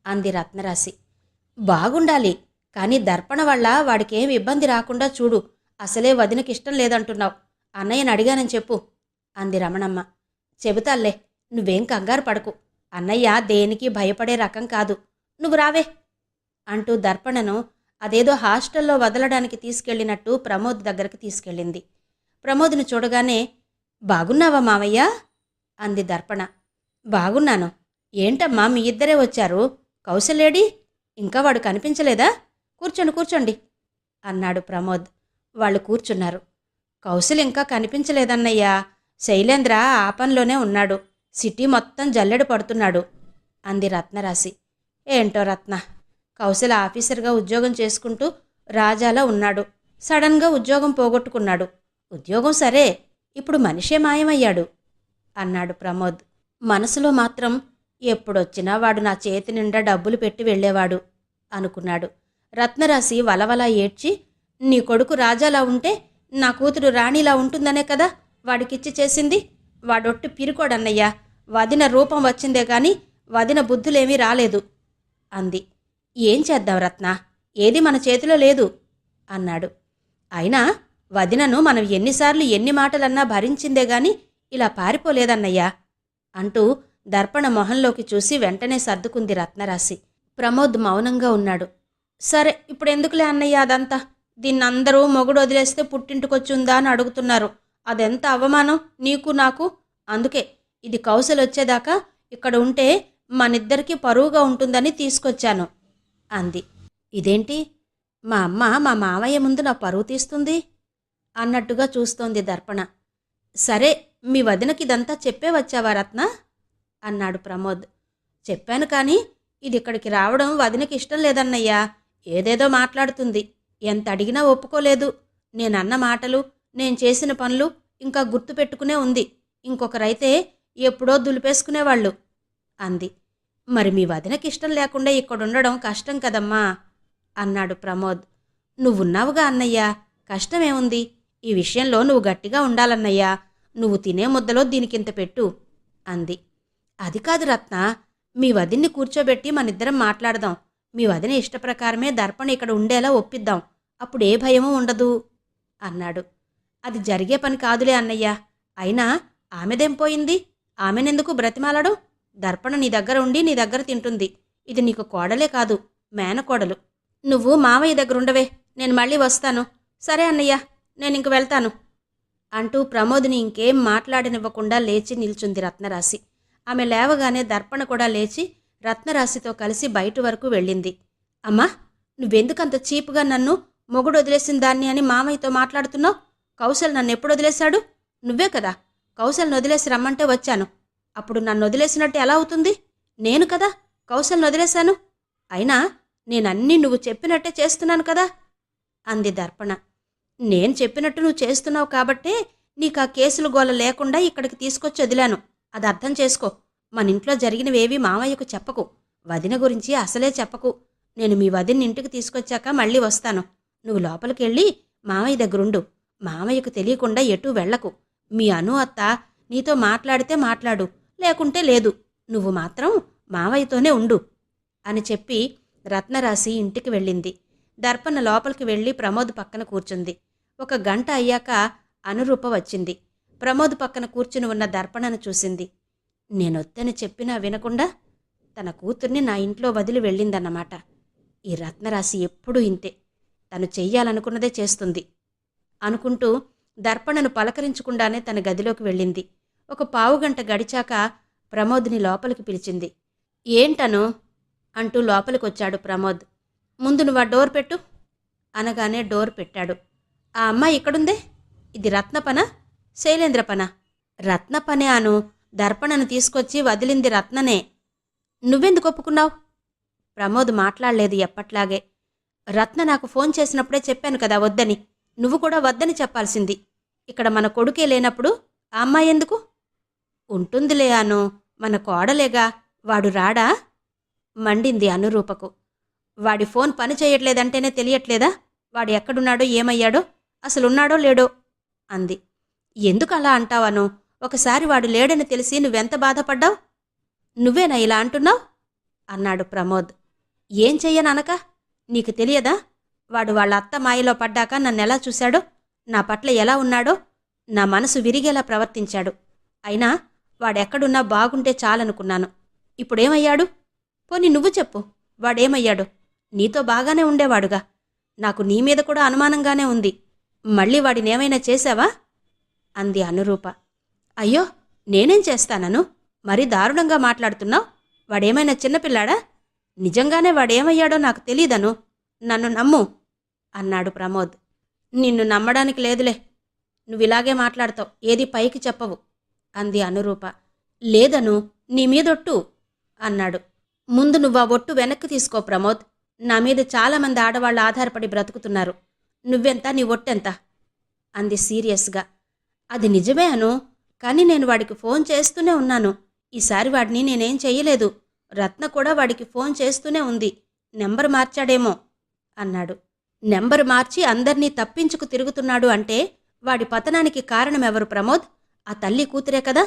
అంది రత్నరాశి. బాగుండాలి, కానీ దర్పణ వల్ల వాడికేం ఇబ్బంది రాకుండా చూడు. అసలే వదినకిష్టం లేదంటున్నావు. అన్నయ్యని అడిగానని చెప్పు అంది రమణమ్మ. చెబుతాల్లే, నువ్వేం కంగారు పడకు. అన్నయ్య దేనికి భయపడే రకం కాదు. నువ్వు రావే అంటూ దర్పణను అదేదో హాస్టల్లో వదలడానికి తీసుకెళ్లినట్టు ప్రమోద్ దగ్గరికి తీసుకెళ్ళింది. ప్రమోద్ని చూడగానే, బాగున్నావా మావయ్య అంది దర్పణ. బాగున్నాను. ఏంటమ్మా మీ ఇద్దరే వచ్చారు? కౌశల్యేడి? ఇంకా వాడు కనిపించలేదా? కూర్చోండి అన్నాడు ప్రమోద్. వాళ్ళు కూర్చున్నారు. కౌశల్ ఇంకా కనిపించలేదన్నయ్యా. శైలేంద్ర ఆ పనిలోనే ఉన్నాడు. సిటీ మొత్తం జల్లెడ పడుతున్నాడు అంది రత్నరాశి. ఏంటో రత్న, కౌశల్ ఆఫీసర్గా ఉద్యోగం చేసుకుంటూ రాజాలా ఉన్నాడు. సడన్గా ఉద్యోగం పోగొట్టుకున్నాడు. ఉద్యోగం సరే, ఇప్పుడు మనిషే మాయమయ్యాడు అన్నాడు ప్రమోద్. మనసులో మాత్రం ఎప్పుడొచ్చినా వాడు నా చేతి నిండా డబ్బులు పెట్టి వెళ్ళేవాడు అనుకున్నాడు. రత్నరాశి వలవలా ఏడ్చి, నీ కొడుకు రాజాలా ఉంటే నా కూతురు రాణిలా ఉంటుందనే కదా వాడికిచ్చి చేసింది. వాడొట్టు పిరుకోడన్నయ్యా. వదిన రూపం వచ్చిందే గాని వదిన బుద్ధులేమీ రాలేదు అంది. ఏం చేద్దాం రత్న, ఏది మన చేతిలో లేదు అన్నాడు. అయినా వదినను మనం ఎన్నిసార్లు ఎన్ని మాటలన్నా భరించిందే గాని ఇలా పారిపోలేదన్నయ్యా అంటూ దర్పణ మొహంలోకి చూసి వెంటనే సర్దుకుంది రత్నరాశి. ప్రమోద్ మౌనంగా ఉన్నాడు. సరే, ఇప్పుడెందుకులే అన్నయ్య అదంతా. దీన్నందరూ మొగుడు వదిలేస్తే పుట్టింటికొచ్చుందా అని అడుగుతున్నారు. అదెంత అవమానం నీకు నాకు. అందుకే ఇది కౌశల్ వచ్చేదాకా ఇక్కడ ఉంటే మనిద్దరికీ పరువుగా ఉంటుందని తీసుకొచ్చాను అంది. ఇదేంటి, మా అమ్మ మా మామయ్య ముందు నా పరువు తీస్తుంది అన్నట్టుగా చూస్తోంది దర్పణ. సరే, మీ వదినకి ఇదంతా చెప్పే వచ్చావా రత్న అన్నాడు ప్రమోద్. చెప్పాను, కానీ ఇది ఇక్కడికి రావడం వదినకి ఇష్టం లేదన్నయ్యా. ఏదేదో మాట్లాడుతుంది. ఎంత అడిగినా ఒప్పుకోలేదు. నేనన్న మాటలు, నేను చేసిన పనులు ఇంకా గుర్తుపెట్టుకునే ఉంది. ఇంకొకరైతే ఎప్పుడో దులిపేసుకునేవాళ్ళు అంది. మరి మీ వదినకి ఇష్టం లేకుండా ఇక్కడుండడం కష్టం కదమ్మా అన్నాడు ప్రమోద్. నువ్వున్నావుగా అన్నయ్యా, కష్టమేముంది? ఈ విషయంలో నువ్వు గట్టిగా ఉండాలన్నయ్యా. నువ్వు తినే ముద్దలో దీనికింత పెట్టు అంది. అది కాదు రత్న, మీ వదిన్ని కూర్చోబెట్టి మనిద్దరం మాట్లాడదాం. మీ వదిన ఇష్టప్రకారమే దర్పణ ఇక్కడ ఉండేలా ఒప్పిద్దాం. అప్పుడే భయమూ ఉండదు అన్నాడు. అది జరిగే పని కాదులే అన్నయ్యా. అయినా ఆమెదేం పోయింది? ఆమెనెందుకు బ్రతిమాలడం? దర్పణ నీ దగ్గర ఉండి నీ దగ్గర తింటుంది. ఇది నీకు కోడలే కాదు, మేనకోడలు. నువ్వు మామయ్య దగ్గరుండవే, నేను మళ్ళీ వస్తాను. సరే అన్నయ్య, నేనింక వెళ్తాను అంటూ ప్రమోద్ని ఇంకేం మాట్లాడనివ్వకుండా లేచి నిల్చుంది రత్నరాశి. ఆమె లేవగానే దర్పణ కూడా లేచి రత్నరాశితో కలిసి బయట వరకు వెళ్ళింది. అమ్మా, నువ్వెందుకంత చీపుగా నన్ను మొగుడు వదిలేసిన దాన్ని అని మామయ్యతో మాట్లాడుతున్నావు? కౌశల్ నన్ను ఎప్పుడు వదిలేశాడు? నువ్వే కదా కౌశల్ని వదిలేసి రమ్మంటే వచ్చాను. అప్పుడు నన్ను వదిలేసినట్టు ఎలా అవుతుంది? నేను కదా కౌశల్ని వదిలేశాను. అయినా నేనన్నీ నువ్వు చెప్పినట్టే చేస్తున్నాను కదా అంది దర్పణ. నేను చెప్పినట్టు నువ్వు చేస్తున్నావు కాబట్టే నీకు ఆ కేసులు గోల లేకుండా ఇక్కడికి తీసుకొచ్చి వదిలాను. అది అర్థం చేసుకో. మన ఇంట్లో జరిగినవేవి మామయ్యకు చెప్పకు. వదిన గురించి అసలే చెప్పకు. నేను మీ వదిన్ని ఇంటికి తీసుకొచ్చాక మళ్ళీ వస్తాను. నువ్వు లోపలికెళ్ళి మామయ్య దగ్గరుండు. మామయ్యకు తెలియకుండా ఎటూ వెళ్లకు. మీ అను అత్త నీతో మాట్లాడితే మాట్లాడు, లేకుంటే లేదు. నువ్వు మాత్రం మామయ్యతోనే ఉండు అని చెప్పి రత్నరాశి ఇంటికి వెళ్ళింది. దర్పణ లోపలికి వెళ్ళి ప్రమోద్ పక్కన కూర్చుంది. ఒక గంట అయ్యాక అనురూప వచ్చింది. ప్రమోద్ పక్కన కూర్చుని ఉన్న దర్పణను చూసింది. నేనొత్తని చెప్పినా వినకుండా తన కూతుర్ని నా ఇంట్లో వదిలి వెళ్ళిందన్నమాట. ఈ రత్నరాశి ఎప్పుడూ ఇంతే, తను చెయ్యాలనుకున్నదే చేస్తుంది అనుకుంటూ దర్పణను పలకరించకుండానే తన గదిలోకి వెళ్ళింది. ఒక పావుగంట గడిచాక ప్రమోద్ని లోపలికి పిలిచింది. ఏంటను అంటూ లోపలికొచ్చాడు ప్రమోద్. ముందు నువ్వు ఆ డోర్ పెట్టు అనగానే డోర్ పెట్టాడు. ఆ అమ్మాయి ఇక్కడుందే, ఇది రత్నపన శైలేంద్రపన? రత్నపనే అను. దర్పణను తీసుకొచ్చి వదిలింది రత్ననే. నువ్వెందుకు ఒప్పుకున్నావు? ప్రమోద్ మాట్లాడలేదు ఎప్పట్లాగే. రత్న నాకు ఫోన్ చేసినప్పుడే చెప్పాను కదా వద్దని. నువ్వు కూడా వద్దని చెప్పాల్సింది. ఇక్కడ మన కొడుకే లేనప్పుడు ఆ అమ్మాయి ఎందుకు? ఉంటుందిలే అను, మన కోడలేగా. వాడు రాడా? మండింది అనురూపకు. వాడి ఫోన్ పని చేయట్లేదంటేనే తెలియట్లేదా? వాడు ఎక్కడున్నాడో ఏమయ్యాడో, అసలున్నాడో లేడో అంది. ఎందుకు అలా అంటావను? ఒకసారి వాడు లేడని తెలిసి నువ్వెంత బాధపడ్డావు? నువ్వేనా ఇలా అంటున్నావు అన్నాడు ప్రమోద్. ఏం చెయ్యననక? నీకు తెలియదా? వాడు వాళ్ళ అత్త మాయలో పడ్డాక నన్నెలా చూశాడో, నా పట్ల ఎలా ఉన్నాడో, నా మనసు విరిగేలా ప్రవర్తించాడు. అయినా వాడెక్కడున్నా బాగుంటే చాలనుకున్నాను. ఇప్పుడేమయ్యాడు? పోనీ నువ్వు చెప్పు, వాడేమయ్యాడు? నీతో బాగానే ఉండేవాడుగా. నాకు నీ మీద కూడా అనుమానంగానే ఉంది. మళ్ళీ వాడినేమైనా చేశావా అంది అనురూప. అయ్యో, నేనేం చేస్తానను? మరీ దారుణంగా మాట్లాడుతున్నావు. వాడేమైనా చిన్నపిల్లాడా? నిజంగానే వాడేమయ్యాడో నాకు తెలీదను. నన్ను నమ్ము అన్నాడు ప్రమోద్. నిన్ను నమ్మడానికి లేదులే. నువ్విలాగే మాట్లాడతావు, ఏది పైకి చెప్పవు అంది అనురూప. లేదను, నీ మీదొట్టు అన్నాడు. ముందు నువ్వా ఒట్టు వెనక్కి తీసుకో ప్రమోద్. నా మీద చాలామంది ఆడవాళ్ళు ఆధారపడి బ్రతుకుతున్నారు. నువ్వెంత, నీ ఒట్టెంత అంది సీరియస్గా. అది నిజమే అను, కానీ నేను వాడికి ఫోన్ చేస్తూనే ఉన్నాను. ఈసారి వాడిని నేనేం చెయ్యలేదు. రత్న కూడా వాడికి ఫోన్ చేస్తూనే ఉంది. నెంబర్ మార్చాడేమో అన్నాడు. నెంబరు మార్చి అందర్నీ తప్పించుకు తిరుగుతున్నాడు అంటే వాడి పతనానికి కారణమెవరు ప్రమోద్? ఆ తల్లి కూతురే కదా.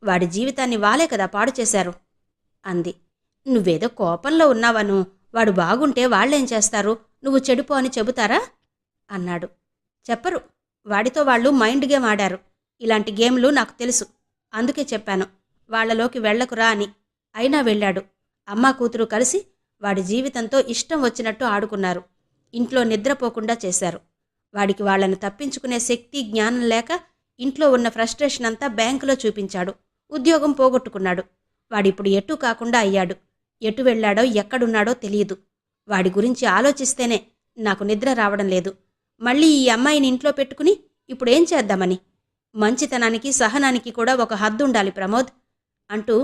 వాడి జీవితాన్ని వాలే కదా పాడు చేశారు అంది. నువ్వేదో కోపంలో ఉన్నావను. వాడు బాగుంటే వాళ్ళేం చేస్తారు? నువ్వు చెడిపో అని చెబుతారా అన్నాడు. చెప్పరు. వాడితో వాళ్ళు మైండ్ గేమ్ ఆడారు. ఇలాంటి గేమ్లు నాకు తెలుసు, అందుకే చెప్పాను. వాళ్లలోకి వెళ్లకురా అని. అయినా వెళ్ళాడు. అమ్మా కూతురు కలిసి వాడి జీవితంతో ఇష్టం వచ్చినట్టు ఆడుకున్నారు. ఇంట్లో నిద్రపోకుండా చేశారు. వాడికి వాళ్లను తప్పించుకునే శక్తి, జ్ఞానం లేక ఇంట్లో ఉన్న ఫ్రస్ట్రేషన్ అంతా బ్యాంకులో చూపించాడు. ఉద్యోగం పోగొట్టుకున్నాడు. వాడిప్పుడు ఎటూ కాకుండా అయ్యాడు. ఎటు వెళ్లాడో ఎక్కడున్నాడో తెలియదు. వాడి గురించి ఆలోచిస్తేనే నాకు నిద్ర రావడం లేదు. మళ్ళీ ఈ అమ్మాయిని ఇంట్లో పెట్టుకుని ఇప్పుడేం చేద్దామని. మంచితనానికి, సహనానికి కూడా ఒక హద్దుండాలి ప్రమోద్ అంటూ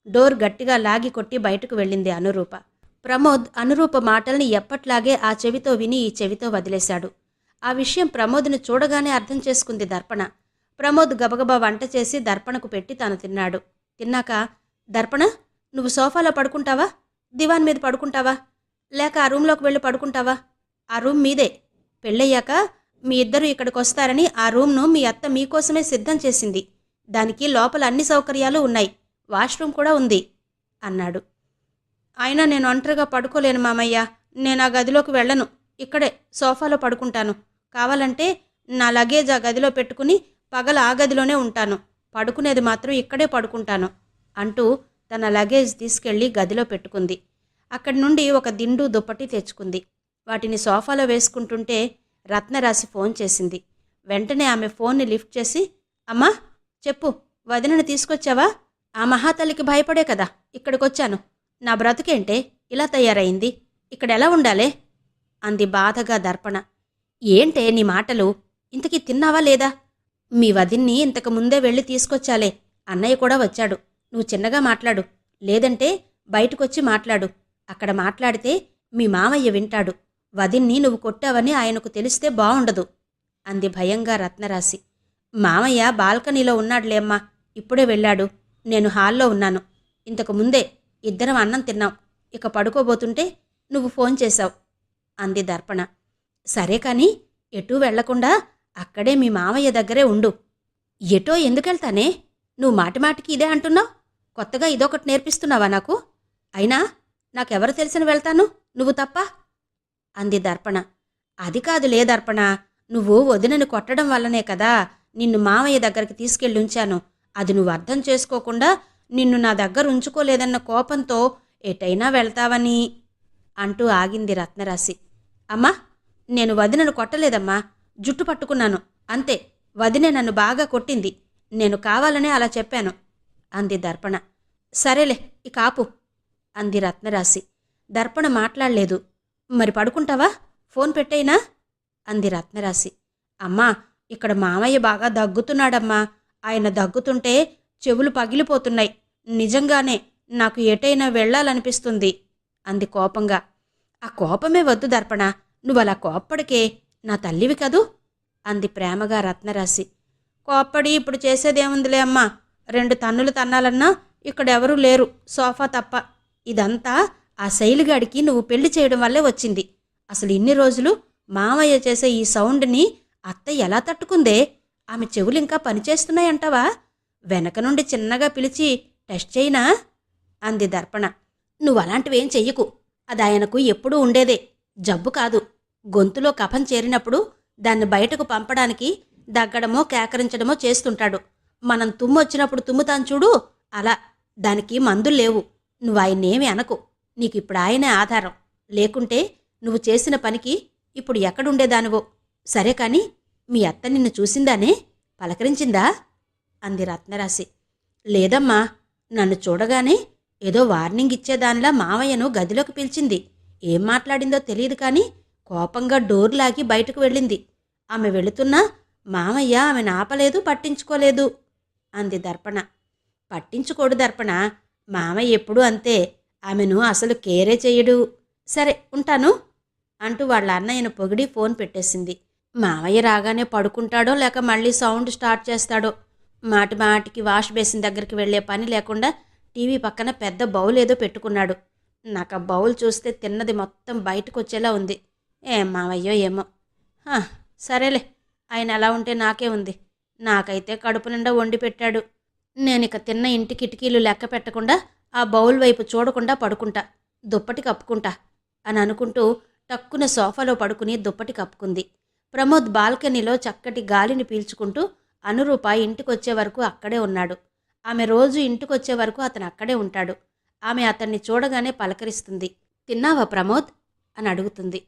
డోర్ గట్టిగా లాగి కొట్టి బయటకు వెళ్ళింది అనురూప. ప్రమోద్ అనురూప మాటల్ని ఎప్పట్లాగే ఆ చెవితో విని ఈ చెవితో వదిలేశాడు. ఆ విషయం ప్రమోద్ని చూడగానే అర్థం చేసుకుంది దర్పణ. ప్రమోద్ గబగబా వంట చేసి దర్పణకు పెట్టి తాను తిన్నాడు. తిన్నాక, దర్పణ, నువ్వు సోఫాలో పడుకుంటావా, దివాన్ మీద పడుకుంటావా, లేక ఆ రూంలోకి వెళ్ళి పడుకుంటావా? ఆ రూమ్ మీదే. పెళ్ళయ్యాక మీ ఇద్దరు ఇక్కడికి వస్తారని ఆ రూమ్ను మీ అత్త మీకోసమే సిద్ధం చేసింది. దానికి లోపల అన్ని సౌకర్యాలు ఉన్నాయి. వాష్రూమ్ కూడా ఉంది అన్నాడు. అయినా నేను ఒంటరిగా పడుకోలేను మామయ్య. నేను ఆ గదిలోకి వెళ్ళను. ఇక్కడే సోఫాలో పడుకుంటాను. కావాలంటే నా లగేజ్ ఆ గదిలో పెట్టుకుని పగల ఆ గదిలోనే ఉంటాను. పడుకునేది మాత్రం ఇక్కడే పడుకుంటాను అంటూ తన లగేజ్ తీసుకెళ్లి గదిలో పెట్టుకుంది. అక్కడి నుండి ఒక దిండు, దుప్పటి తెచ్చుకుంది. వాటిని సోఫాలో వేసుకుంటుంటే రత్నరాశి ఫోన్ చేసింది. వెంటనే ఆమె ఫోన్ని లిఫ్ట్ చేసి, అమ్మా చెప్పు, వదినను తీసుకొచ్చావా? ఆ మహాతల్లికి భయపడే కదా ఇక్కడికొచ్చాను. నా బ్రతుకేంటే ఇలా తయారైంది? ఇక్కడెలా ఉండాలే అంది బాధగా దర్పణ. ఏంటే నీ మాటలు? ఇంతకీ తిన్నావా లేదా? మీ వదిన్ని ఇంతకు ముందే వెళ్ళి తీసుకొచ్చాలే. అన్నయ్య కూడా వచ్చాడు. నువ్వు చిన్నగా మాట్లాడు, లేదంటే బయటకొచ్చి మాట్లాడు. అక్కడ మాట్లాడితే మీ మామయ్య వింటాడు. వదిన్ని నువ్వు కొట్టావని ఆయనకు తెలిస్తే బావుండదు అంది భయంగా రత్నరాశి. మామయ్య బాల్కనీలో ఉన్నాడులేమ్మా. ఇప్పుడే వెళ్ళాడు. నేను హాల్లో ఉన్నాను. ఇంతకు ముందే ఇద్దరం అన్నం తిన్నాం. ఇక పడుకోబోతుంటే నువ్వు ఫోన్ చేశావు అంది దర్పణ. సరే కాని ఎటూ వెళ్లకుండా అక్కడే మీ మామయ్య దగ్గరే ఉండు. ఎటో ఎందుకెళ్తానే? నువ్వు మాటిమాటికి ఇదే అంటున్నావు. కొత్తగా ఇదొకటి నేర్పిస్తున్నావా నాకు? అయినా నాకెవరు తెలిసిన వెళ్తాను, నువ్వు తప్ప అంది దర్పణ. అది కాదులే దర్పణ, నువ్వు వదినను కొట్టడం వల్లనే కదా నిన్ను మామయ్య దగ్గరికి తీసుకెళ్ళి ఉంచాను. అది నువ్వు అర్థం చేసుకోకుండా నిన్ను నా దగ్గర ఉంచుకోలేదన్న కోపంతో ఎటైనా వెళ్తావని అంటూ ఆగింది రత్నరాశి. అమ్మా, నేను వదినను కొట్టలేదమ్మా. జుట్టు పట్టుకున్నాను అంతే. వదినే నన్ను బాగా కొట్టింది. నేను కావాలనే అలా చెప్పాను అంది దర్పణ. సరేలే, ఇక ఆపు అంది రత్నరాశి. దర్పణ మాట్లాడలేదు. మరి పడుకుంటావా? ఫోన్ పెట్టేయినా అంది రత్నరాశి. అమ్మా, ఇక్కడ మామయ్య బాగా దగ్గుతున్నాడమ్మా. ఆయన దగ్గుతుంటే చెవులు పగిలిపోతున్నాయి. నిజంగానే నాకు ఎటైనా వెళ్ళాలనిపిస్తుంది అంది కోపంగా. ఆ కోపమే వద్దు దర్పణ, నువ్వలా కోప్పడికే. నా తల్లివి కదూ అంది ప్రేమగా రత్నరాశి. కోప్పడి ఇప్పుడు చేసేదేముందిలే అమ్మా. 2 తన్నులు తన్నాలన్నా ఇక్కడెవరూ లేరు, సోఫా తప్ప. ఇదంతా ఆ శైలిగాడికి నువ్వు పెళ్లి చేయడం వల్లే వచ్చింది. అసలు ఇన్ని రోజులు మామయ్య చేసే ఈ సౌండ్ని అత్త ఎలా తట్టుకుందే? ఆమె చెవులింకా పనిచేస్తున్నాయంటావా? వెనక నుండి చిన్నగా పిలిచి టెస్ట్ చేయినా అంది దర్పణ. నువ్వలాంటివేం చెయ్యకు. అది ఆయనకు ఎప్పుడూ ఉండేదే. జబ్బు కాదు. గొంతులో కఫం చేరినప్పుడు దాన్ని బయటకు పంపడానికి దగ్గడమో కేకరించడమో చేస్తుంటాడు. మనం తుమ్మొచ్చినప్పుడు తుమ్ముతాను చూడు, అలా. దానికి మందులు లేవు. నువ్వు ఆయన్నేమి అనకు. నీకిప్పుడు ఆయనే ఆధారం. లేకుంటే నువ్వు చేసిన పనికి ఇప్పుడు ఎక్కడుండేదానివో. సరే కాని మీ అత్త నిన్ను చూసిందానే? పలకరించిందా అంది రత్నరాశి. లేదమ్మా, నన్ను చూడగానే ఏదో వార్నింగ్ ఇచ్చేదానిలా మామయ్యను గదిలోకి పిలిచింది. ఏం మాట్లాడిందో తెలియదు కానీ కోపంగా డోర్ లాగి బయటకు వెళ్ళింది. ఆమె వెళుతున్నా మామయ్య ఆమెను ఆపలేదు, పట్టించుకోలేదు అంది దర్పణ. పట్టించుకోడు దర్పణ. మామయ్య ఎప్పుడూ అంతే. ఆమెను అసలు కేరే చెయ్యడు. సరే ఉంటాను అంటూ వాళ్ళ అన్నయ్యను పొగిడి ఫోన్ పెట్టేసింది. మామయ్య రాగానే పడుకుంటాడో లేక మళ్ళీ సౌండ్ స్టార్ట్ చేస్తాడో. మాటి మాటికి వాష్ బేసిన్ దగ్గరికి వెళ్లే పని లేకుండా టీవీ పక్కన పెద్ద బౌల్ ఏదో పెట్టుకున్నాడు. నాకు ఆ బౌల్ చూస్తే తిన్నది మొత్తం బయటకు వచ్చేలా ఉంది. ఏం మామయ్యో ఏమో. సరేలే, ఆయన ఎలా ఉంటే నాకే ఉంది. నాకైతే కడుపు నిండా వండి పెట్టాడు. నేనిక తిన్న ఇంటి కిటికీలు లెక్క పెట్టకుండా ఆ బౌల్ వైపు చూడకుండా పడుకుంటా, దుప్పటి కప్పుకుంటా అని అనుకుంటూ టక్కున సోఫాలో పడుకుని దుప్పటి కప్పుకుంది. ప్రమోద్ బాల్కనీలో చక్కటి గాలిని పీల్చుకుంటూ అనురూప ఇంటికొచ్చే వరకు అక్కడే ఉన్నాడు. ఆమె రోజు ఇంటికొచ్చే వరకు అతను అక్కడే ఉంటాడు. ఆమె అతన్ని చూడగానే పలకరిస్తుంది. తిన్నావా ప్రమోద్ అని అడుగుతుంది.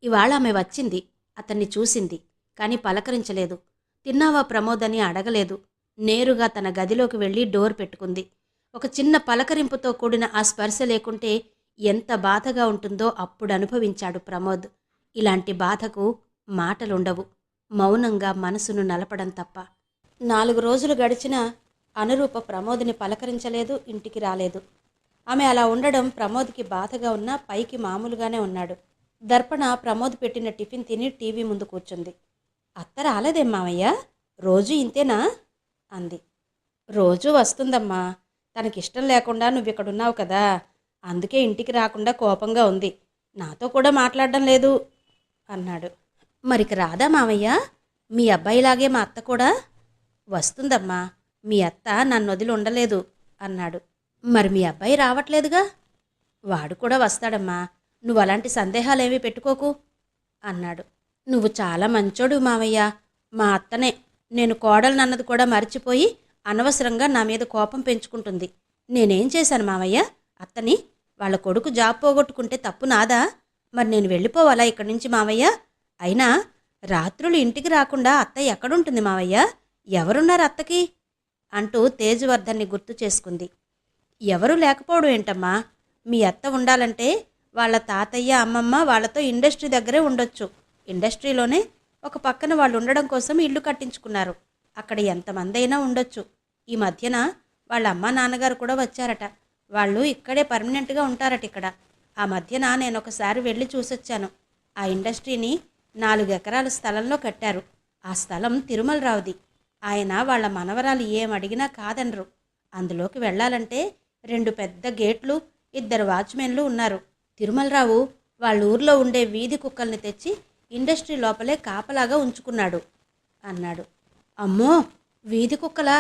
ఇవాళ ఆమె వచ్చింది, అతన్ని చూసింది, కానీ పలకరించలేదు. తిన్నావా ప్రమోద్ అని అడగలేదు. నేరుగా తన గదిలోకి వెళ్ళి డోర్ పెట్టుకుంది. ఒక చిన్న పలకరింపుతో కూడిన ఆ స్పర్శ లేకుంటే ఎంత బాధగా ఉంటుందో అప్పుడు అనుభవించాడు ప్రమోద్. ఇలాంటి బాధకు మాటలుండవు, మౌనంగా మనసును నలపడం తప్ప. 4 రోజులు గడిచినా అనురూప ప్రమోద్ని పలకరించలేదు, ఇంటికి రాలేదు. ఆమె అలా ఉండడం ప్రమోద్కి బాధగా ఉన్నా పైకి మామూలుగానే ఉన్నాడు. దర్పణ ప్రమోద్ పెట్టిన టిఫిన్ తిని టీవీ ముందు కూర్చుంది. అత్త రాలేదేం మామయ్య, రోజూ ఇంతేనా అంది. రోజూ వస్తుందమ్మా, తనకిష్టం లేకుండా నువ్విక్కడున్నావు కదా, అందుకే ఇంటికి రాకుండా కోపంగా ఉంది. నాతో కూడా మాట్లాడడం లేదు అన్నాడు. మరికి రాదా మామయ్య, మీ అబ్బాయిలాగే మా అత్త కూడా వస్తుందమ్మా, మీ అత్త నన్ను వదిలి ఉండలేదు అన్నాడు. మరి మీ అబ్బాయి రావట్లేదుగా. వాడు కూడా వస్తాడమ్మా, నువ్వు అలాంటి సందేహాలేమీ పెట్టుకోకు అన్నాడు. నువ్వు చాలా మంచోడు మామయ్య, మా అత్తనే నేను కోడలనన్నది కూడా మర్చిపోయి అనవసరంగా నా మీద కోపం పెంచుకుంటుంది. నేనేం చేశాను మామయ్య అత్తని? వాళ్ళ కొడుకు జాబ్ పోగొట్టుకుంటే తప్పు నాదా? మరి నేను వెళ్ళిపోవాలా ఇక్కడి నుంచి మామయ్య? అయినా రాత్రులు ఇంటికి రాకుండా అత్త ఎక్కడుంటుంది మావయ్య? ఎవరున్నారు అత్తకి అంటూ తేజవర్ధన్ని గుర్తు చేసుకుంది. ఎవరూ లేకపోవడం ఏంటమ్మా, మీ అత్త ఉండాలంటే వాళ్ళ తాతయ్య అమ్మమ్మ వాళ్ళతో ఇండస్ట్రీ దగ్గరే ఉండొచ్చు. ఇండస్ట్రీలోనే ఒక పక్కన వాళ్ళు ఉండడం కోసం ఇల్లు కట్టించుకున్నారు. అక్కడ ఎంతమంది అయినా ఉండొచ్చు. ఈ మధ్యన వాళ్ళ అమ్మ నాన్నగారు కూడా వచ్చారట. వాళ్ళు ఇక్కడే పర్మనెంట్గా ఉంటారట ఇక్కడ. ఆ మధ్యన నేను ఒకసారి వెళ్ళి చూసొచ్చాను. ఆ ఇండస్ట్రీని 4 ఎకరాల స్థలంలో కట్టారు. ఆ స్థలం తిరుమలరావుది. ఆయన వాళ్ళ మనవరాలు ఏమడిగినా కాదనరు. అందులోకి వెళ్ళాలంటే 2 పెద్ద గేట్లు, 2 వాచ్మెన్లు ఉన్నారు. తిరుమలరావు వాళ్ళ ఊర్లో ఉండే వీధి కుక్కల్ని తెచ్చి ఇండస్ట్రీ లోపలే కాపలాగా ఉంచుకున్నాడు అన్నాడు. అమ్మో, వీధి కుక్కలా?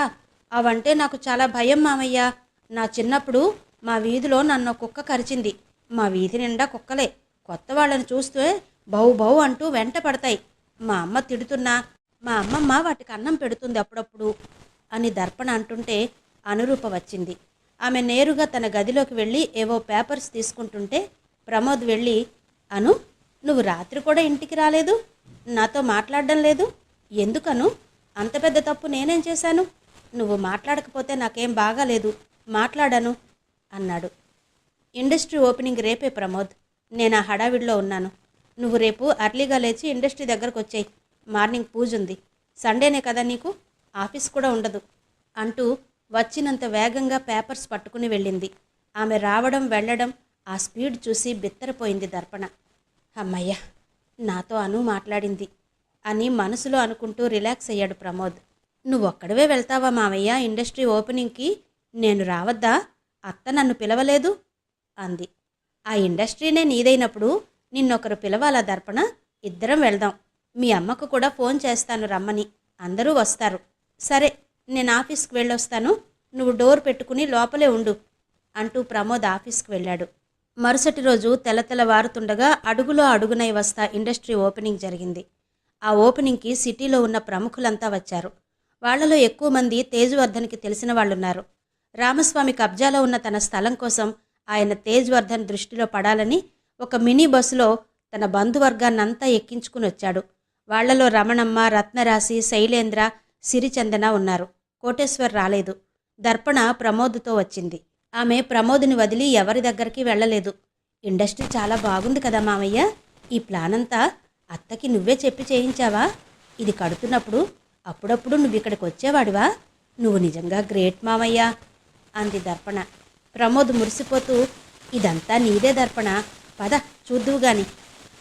అవంటే నాకు చాలా భయం మామయ్య. నా చిన్నప్పుడు మా వీధిలో నన్ను కుక్క కరిచింది. మా వీధి నిండా కుక్కలే. కొత్త వాళ్ళని చూస్తే బౌ బౌ అంటూ వెంట పడతాయి. మా అమ్మ తిడుతున్నా మా అమ్మమ్మ వాటికి అన్నం పెడుతుంది అప్పుడప్పుడు అని దర్పణ అంటుంటే అనురూప వచ్చింది. ఆమె నేరుగా తన గదిలోకి వెళ్ళి ఏవో పేపర్స్ తీసుకుంటుంటే ప్రమోద్ వెళ్ళి, అను, నువ్వు రాత్రి కూడా ఇంటికి రాలేదు, నాతో మాట్లాడడం లేదు, ఎందుకను? అంత పెద్ద తప్పు నేనేం చేశాను? నువ్వు మాట్లాడకపోతే నాకేం బాగాలేదు, మాట్లాడను అన్నాడు. ఇండస్ట్రీ ఓపెనింగ్ రేపే ప్రమోద్, నేను ఆ హడావిడిలో ఉన్నాను. నువ్వు రేపు అర్లీగా లేచి ఇండస్ట్రీ దగ్గరకు వచ్చేయి. మార్నింగ్ పూజ ఉంది. సండేనే కదా నీకు, ఆఫీస్ కూడా ఉండదు అంటూ వచ్చినంత వేగంగా పేపర్స్ పట్టుకుని వెళ్ళింది. ఆమె రావడం వెళ్ళడం ఆ స్పీడ్ చూసి బిత్తరపోయింది దర్పణ. అమ్మయ్య, నాతో అను మాట్లాడింది అని మనసులో అనుకుంటూ రిలాక్స్ అయ్యాడు ప్రమోద్. నువ్వొక్కడవే వెళ్తావా మావయ్య ఇండస్ట్రీ ఓపెనింగ్కి? నేను రావద్దా? అత్త నన్ను పిలవలేదు అంది. ఆ ఇండస్ట్రీనే నీదైనప్పుడు నిన్నొకరు పిలవాలా దర్పణ? ఇద్దరం వెళ్దాం. మీ అమ్మకు కూడా ఫోన్ చేస్తాను రమ్మని, అందరూ వస్తారు. సరే, నేను ఆఫీస్కి వెళ్ళొస్తాను, నువ్వు డోర్ పెట్టుకుని లోపలే ఉండు అంటూ ప్రమోద్ ఆఫీస్కి వెళ్ళాడు. మరుసటి రోజు తెల్లవారుతుండగా అడుగులో అడుగునై వస్తా ఇండస్ట్రీ ఓపెనింగ్ జరిగింది. ఆ ఓపెనింగ్కి సిటీలో ఉన్న ప్రముఖులంతా వచ్చారు. వాళ్లలో ఎక్కువ మంది తేజవర్ధన్కి తెలిసిన వాళ్ళున్నారు. రామస్వామి కబ్జాలో ఉన్న తన స్థలం కోసం ఆయన తేజవర్ధన్ దృష్టిలో పడాలని ఒక మినీ బస్సులో తన బంధువర్గాన్నంతా ఎక్కించుకుని వచ్చాడు. వాళ్లలో రమణమ్మ, రత్నరాశి, శైలేంద్ర, సిరిచందన ఉన్నారు. కోటేశ్వర్ రాలేదు. దర్పణ ప్రమోద్తో వచ్చింది. ఆమె ప్రమోద్ని వదిలి ఎవరి దగ్గరికి వెళ్ళలేదు. ఇండస్ట్రీ చాలా బాగుంది కదా మామయ్య, ఈ ప్లాన్ అంతా అత్తకి నువ్వే చెప్పి చేయించావా? ఇది కడుతున్నప్పుడు అప్పుడప్పుడు నువ్వు ఇక్కడికి వచ్చేవాడివా? నువ్వు నిజంగా గ్రేట్ మామయ్య అంది దర్పణ. ప్రమోద్ మురిసిపోతూ, ఇదంతా నీదే దర్పణ, పద చూద్దువు గాని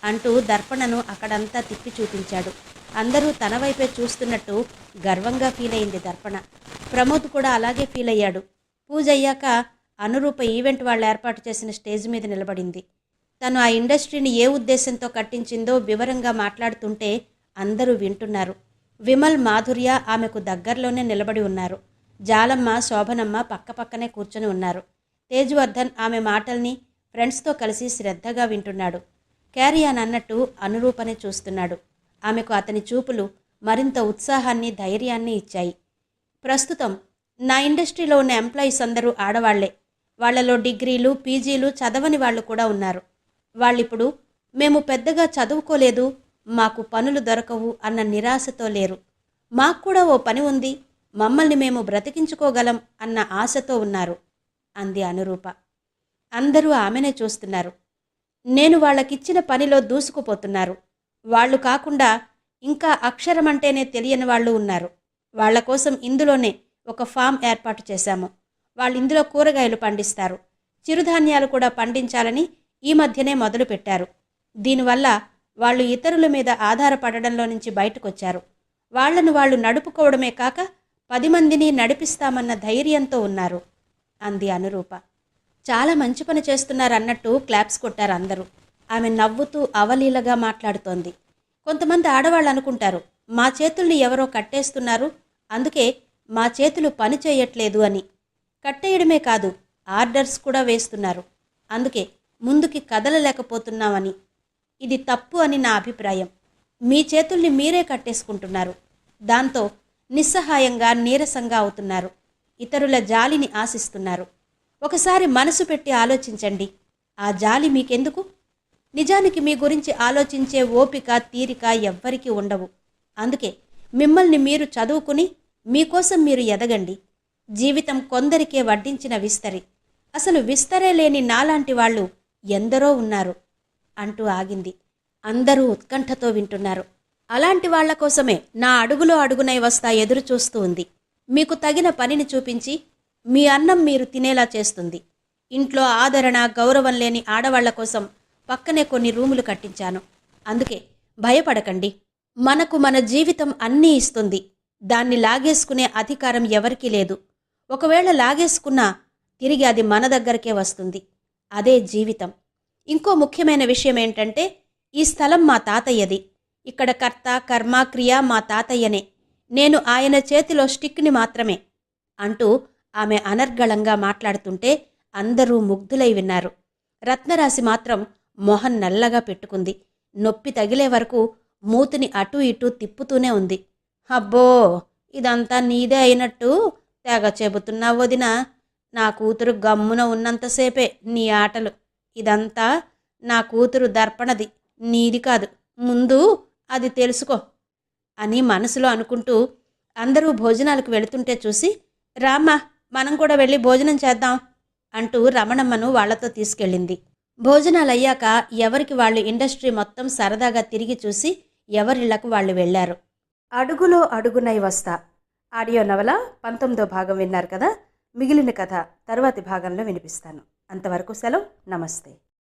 అంటూ దర్పణను అక్కడంతా తిప్పి చూపించాడు. అందరూ తన వైపే చూస్తున్నట్టు గర్వంగా ఫీల్ అయింది దర్పణ. ప్రమోద్ కూడా అలాగే ఫీల్ అయ్యాడు. పూజ అయ్యాక అనురూప ఈవెంట్ వాళ్ళు ఏర్పాటు చేసిన స్టేజ్ మీద నిలబడింది. తను ఆ ఇండస్ట్రీని ఏ ఉద్దేశంతో కట్టించిందో వివరంగా మాట్లాడుతుంటే అందరూ వింటున్నారు. విమల్, మాధుర్య ఆమెకు దగ్గరలోనే నిలబడి ఉన్నారు. జాలమ్మ, శోభనమ్మ పక్కపక్కనే కూర్చొని ఉన్నారు. తేజవర్ధన్ ఆమె మాటల్ని ఫ్రెండ్స్తో కలిసి శ్రద్ధగా వింటున్నాడు. క్యారియాన్ అన్నట్టు అనురూపనే చూస్తున్నాడు. ఆమెకు అతని చూపులు మరింత ఉత్సాహాన్ని, ధైర్యాన్ని ఇచ్చాయి. ప్రస్తుతం నా ఇండస్ట్రీలో ఉన్న ఎంప్లాయీస్ అందరూ ఆడవాళ్లే. వాళ్లలో డిగ్రీలు పీజీలు చదవని వాళ్ళు కూడా ఉన్నారు. వాళ్ళిప్పుడు మేము పెద్దగా చదువుకోలేదు, మాకు పనులు దొరకవు అన్న నిరాశతో లేరు. మాకు కూడా ఓ పని ఉంది, మమ్మల్ని మేము బ్రతికించుకోగలం అన్న ఆశతో ఉన్నారు అంది అనురూప. అందరూ ఆమెనే చూస్తున్నారు. నేను వాళ్ళకిచ్చిన పనిలో దూసుకుపోతున్నారు. వాళ్ళు కాకుండా ఇంకా అక్షరమంటేనే తెలియని వాళ్ళు ఉన్నారు. వాళ్ల కోసం ఇందులోనే ఒక ఫామ్ ఏర్పాటు చేశాము. వాళ్ళు ఇందులో కూరగాయలు పండిస్తారు, చిరుధాన్యాలు కూడా పండించాలని ఈ మధ్యనే మొదలుపెట్టారు. దీనివల్ల వాళ్ళు ఇతరుల మీద ఆధారపడడంలో నుంచి బయటకొచ్చారు. వాళ్లను వాళ్ళు నడుపుకోవడమే కాక 10 మందిని నడిపిస్తామన్న ధైర్యంతో ఉన్నారు అంది అనురూప. చాలా మంచి పని చేస్తున్నారన్నట్టు క్లాప్స్ కొట్టారు అందరూ. ఆమె నవ్వుతూ అవలీలగా మాట్లాడుతోంది. కొంతమంది ఆడవాళ్ళు అనుకుంటారు, మా చేతుల్ని ఎవరో కట్టేస్తున్నారు, అందుకే మా చేతులు పని చేయట్లేదు అని. కట్టేయడమే కాదు, ఆర్డర్స్ కూడా వేస్తున్నారు, అందుకే ముందుకి కదలలేకపోతున్నామని. ఇది తప్పు అని నా అభిప్రాయం. మీ చేతుల్ని మీరే కట్టేసుకుంటున్నారు. దాంతో నిస్సహాయంగా నీరసంగా అవుతున్నారు. ఇతరుల జాలిని ఆశిస్తున్నారు. ఒకసారి మనసు పెట్టి ఆలోచించండి. ఆ జాలి మీకెందుకు? నిజానికి మీ గురించి ఆలోచించే ఓపిక తీరిక ఎవ్వరికీ ఉండవు. అందుకే మిమ్మల్ని మీరు చదువుకుని మీకోసం మీరు ఎదగండి. జీవితం కొందరికే వడ్డించిన విస్తరి. అసలు విస్తరే లేని నాలాంటి వాళ్ళు ఎందరో ఉన్నారు అంటూ ఆగింది. అందరూ ఉత్కంఠతో వింటున్నారు. అలాంటి వాళ్ల కోసమే నా అడుగులో అడుగునై వస్తా ఎదురు చూస్తూ ఉంది. మీకు తగిన పనిని చూపించి మీ అన్నం మీరు తినేలా చేస్తుంది. ఇంట్లో ఆదరణ గౌరవం లేని ఆడవాళ్ల కోసం పక్కనే కొన్ని రూములు కట్టించాను. అందుకే భయపడకండి. మనకు మన జీవితం అన్నీ ఇస్తుంది. దాన్ని లాగేసుకునే అధికారం ఎవరికీ లేదు. ఒకవేళ లాగేసుకున్నా తిరిగి అది మన దగ్గరకే వస్తుంది. అదే జీవితం. ఇంకో ముఖ్యమైన విషయం ఏంటంటే, ఈ స్థలం మా తాతయ్యది. ఇక్కడ కర్త కర్మ క్రియ మా తాతయ్యనే. నేను ఆయన చేతిలో స్టిక్ని మాత్రమే అంటూ ఆమె అనర్గళంగా మాట్లాడుతుంటే అందరూ ముగ్ధులై విన్నారు. రత్నరాశి మాత్రం మొహం నల్లగా పెట్టుకుంది. నొప్పి తగిలే వరకు మూతిని అటూ ఇటూ తిప్పుతూనే ఉంది. అబ్బో, ఇదంతా నీదే అయినట్టు తెగ చెబుతున్నావు వదినా. నా కూతురు గమ్మున ఉన్నంతసేపే నీ ఆటలు. ఇదంతా నా కూతురు దర్పణది, నీది కాదు. ముందు అది తెలుసుకో అని మనసులో అనుకుంటూ అందరూ భోజనాలకు వెళుతుంటే చూసి, రామ్మా మనం కూడా వెళ్ళి భోజనం చేద్దాం అంటూ రమణమ్మను వాళ్లతో తీసుకెళ్ళింది. భోజనాలయ్యాక ఎవరికి వాళ్ళు ఇండస్ట్రీ మొత్తం సరదాగా తిరిగి చూసి ఎవరిళ్లకు వాళ్ళు వెళ్లారు. అడుగులో అడుగునై వస్తా ఆడియో నవల 19వ భాగం విన్నారు కదా. మిగిలిన కథ తరువాతి భాగంలో వినిపిస్తాను. అంతవరకు సెలవు. నమస్తే.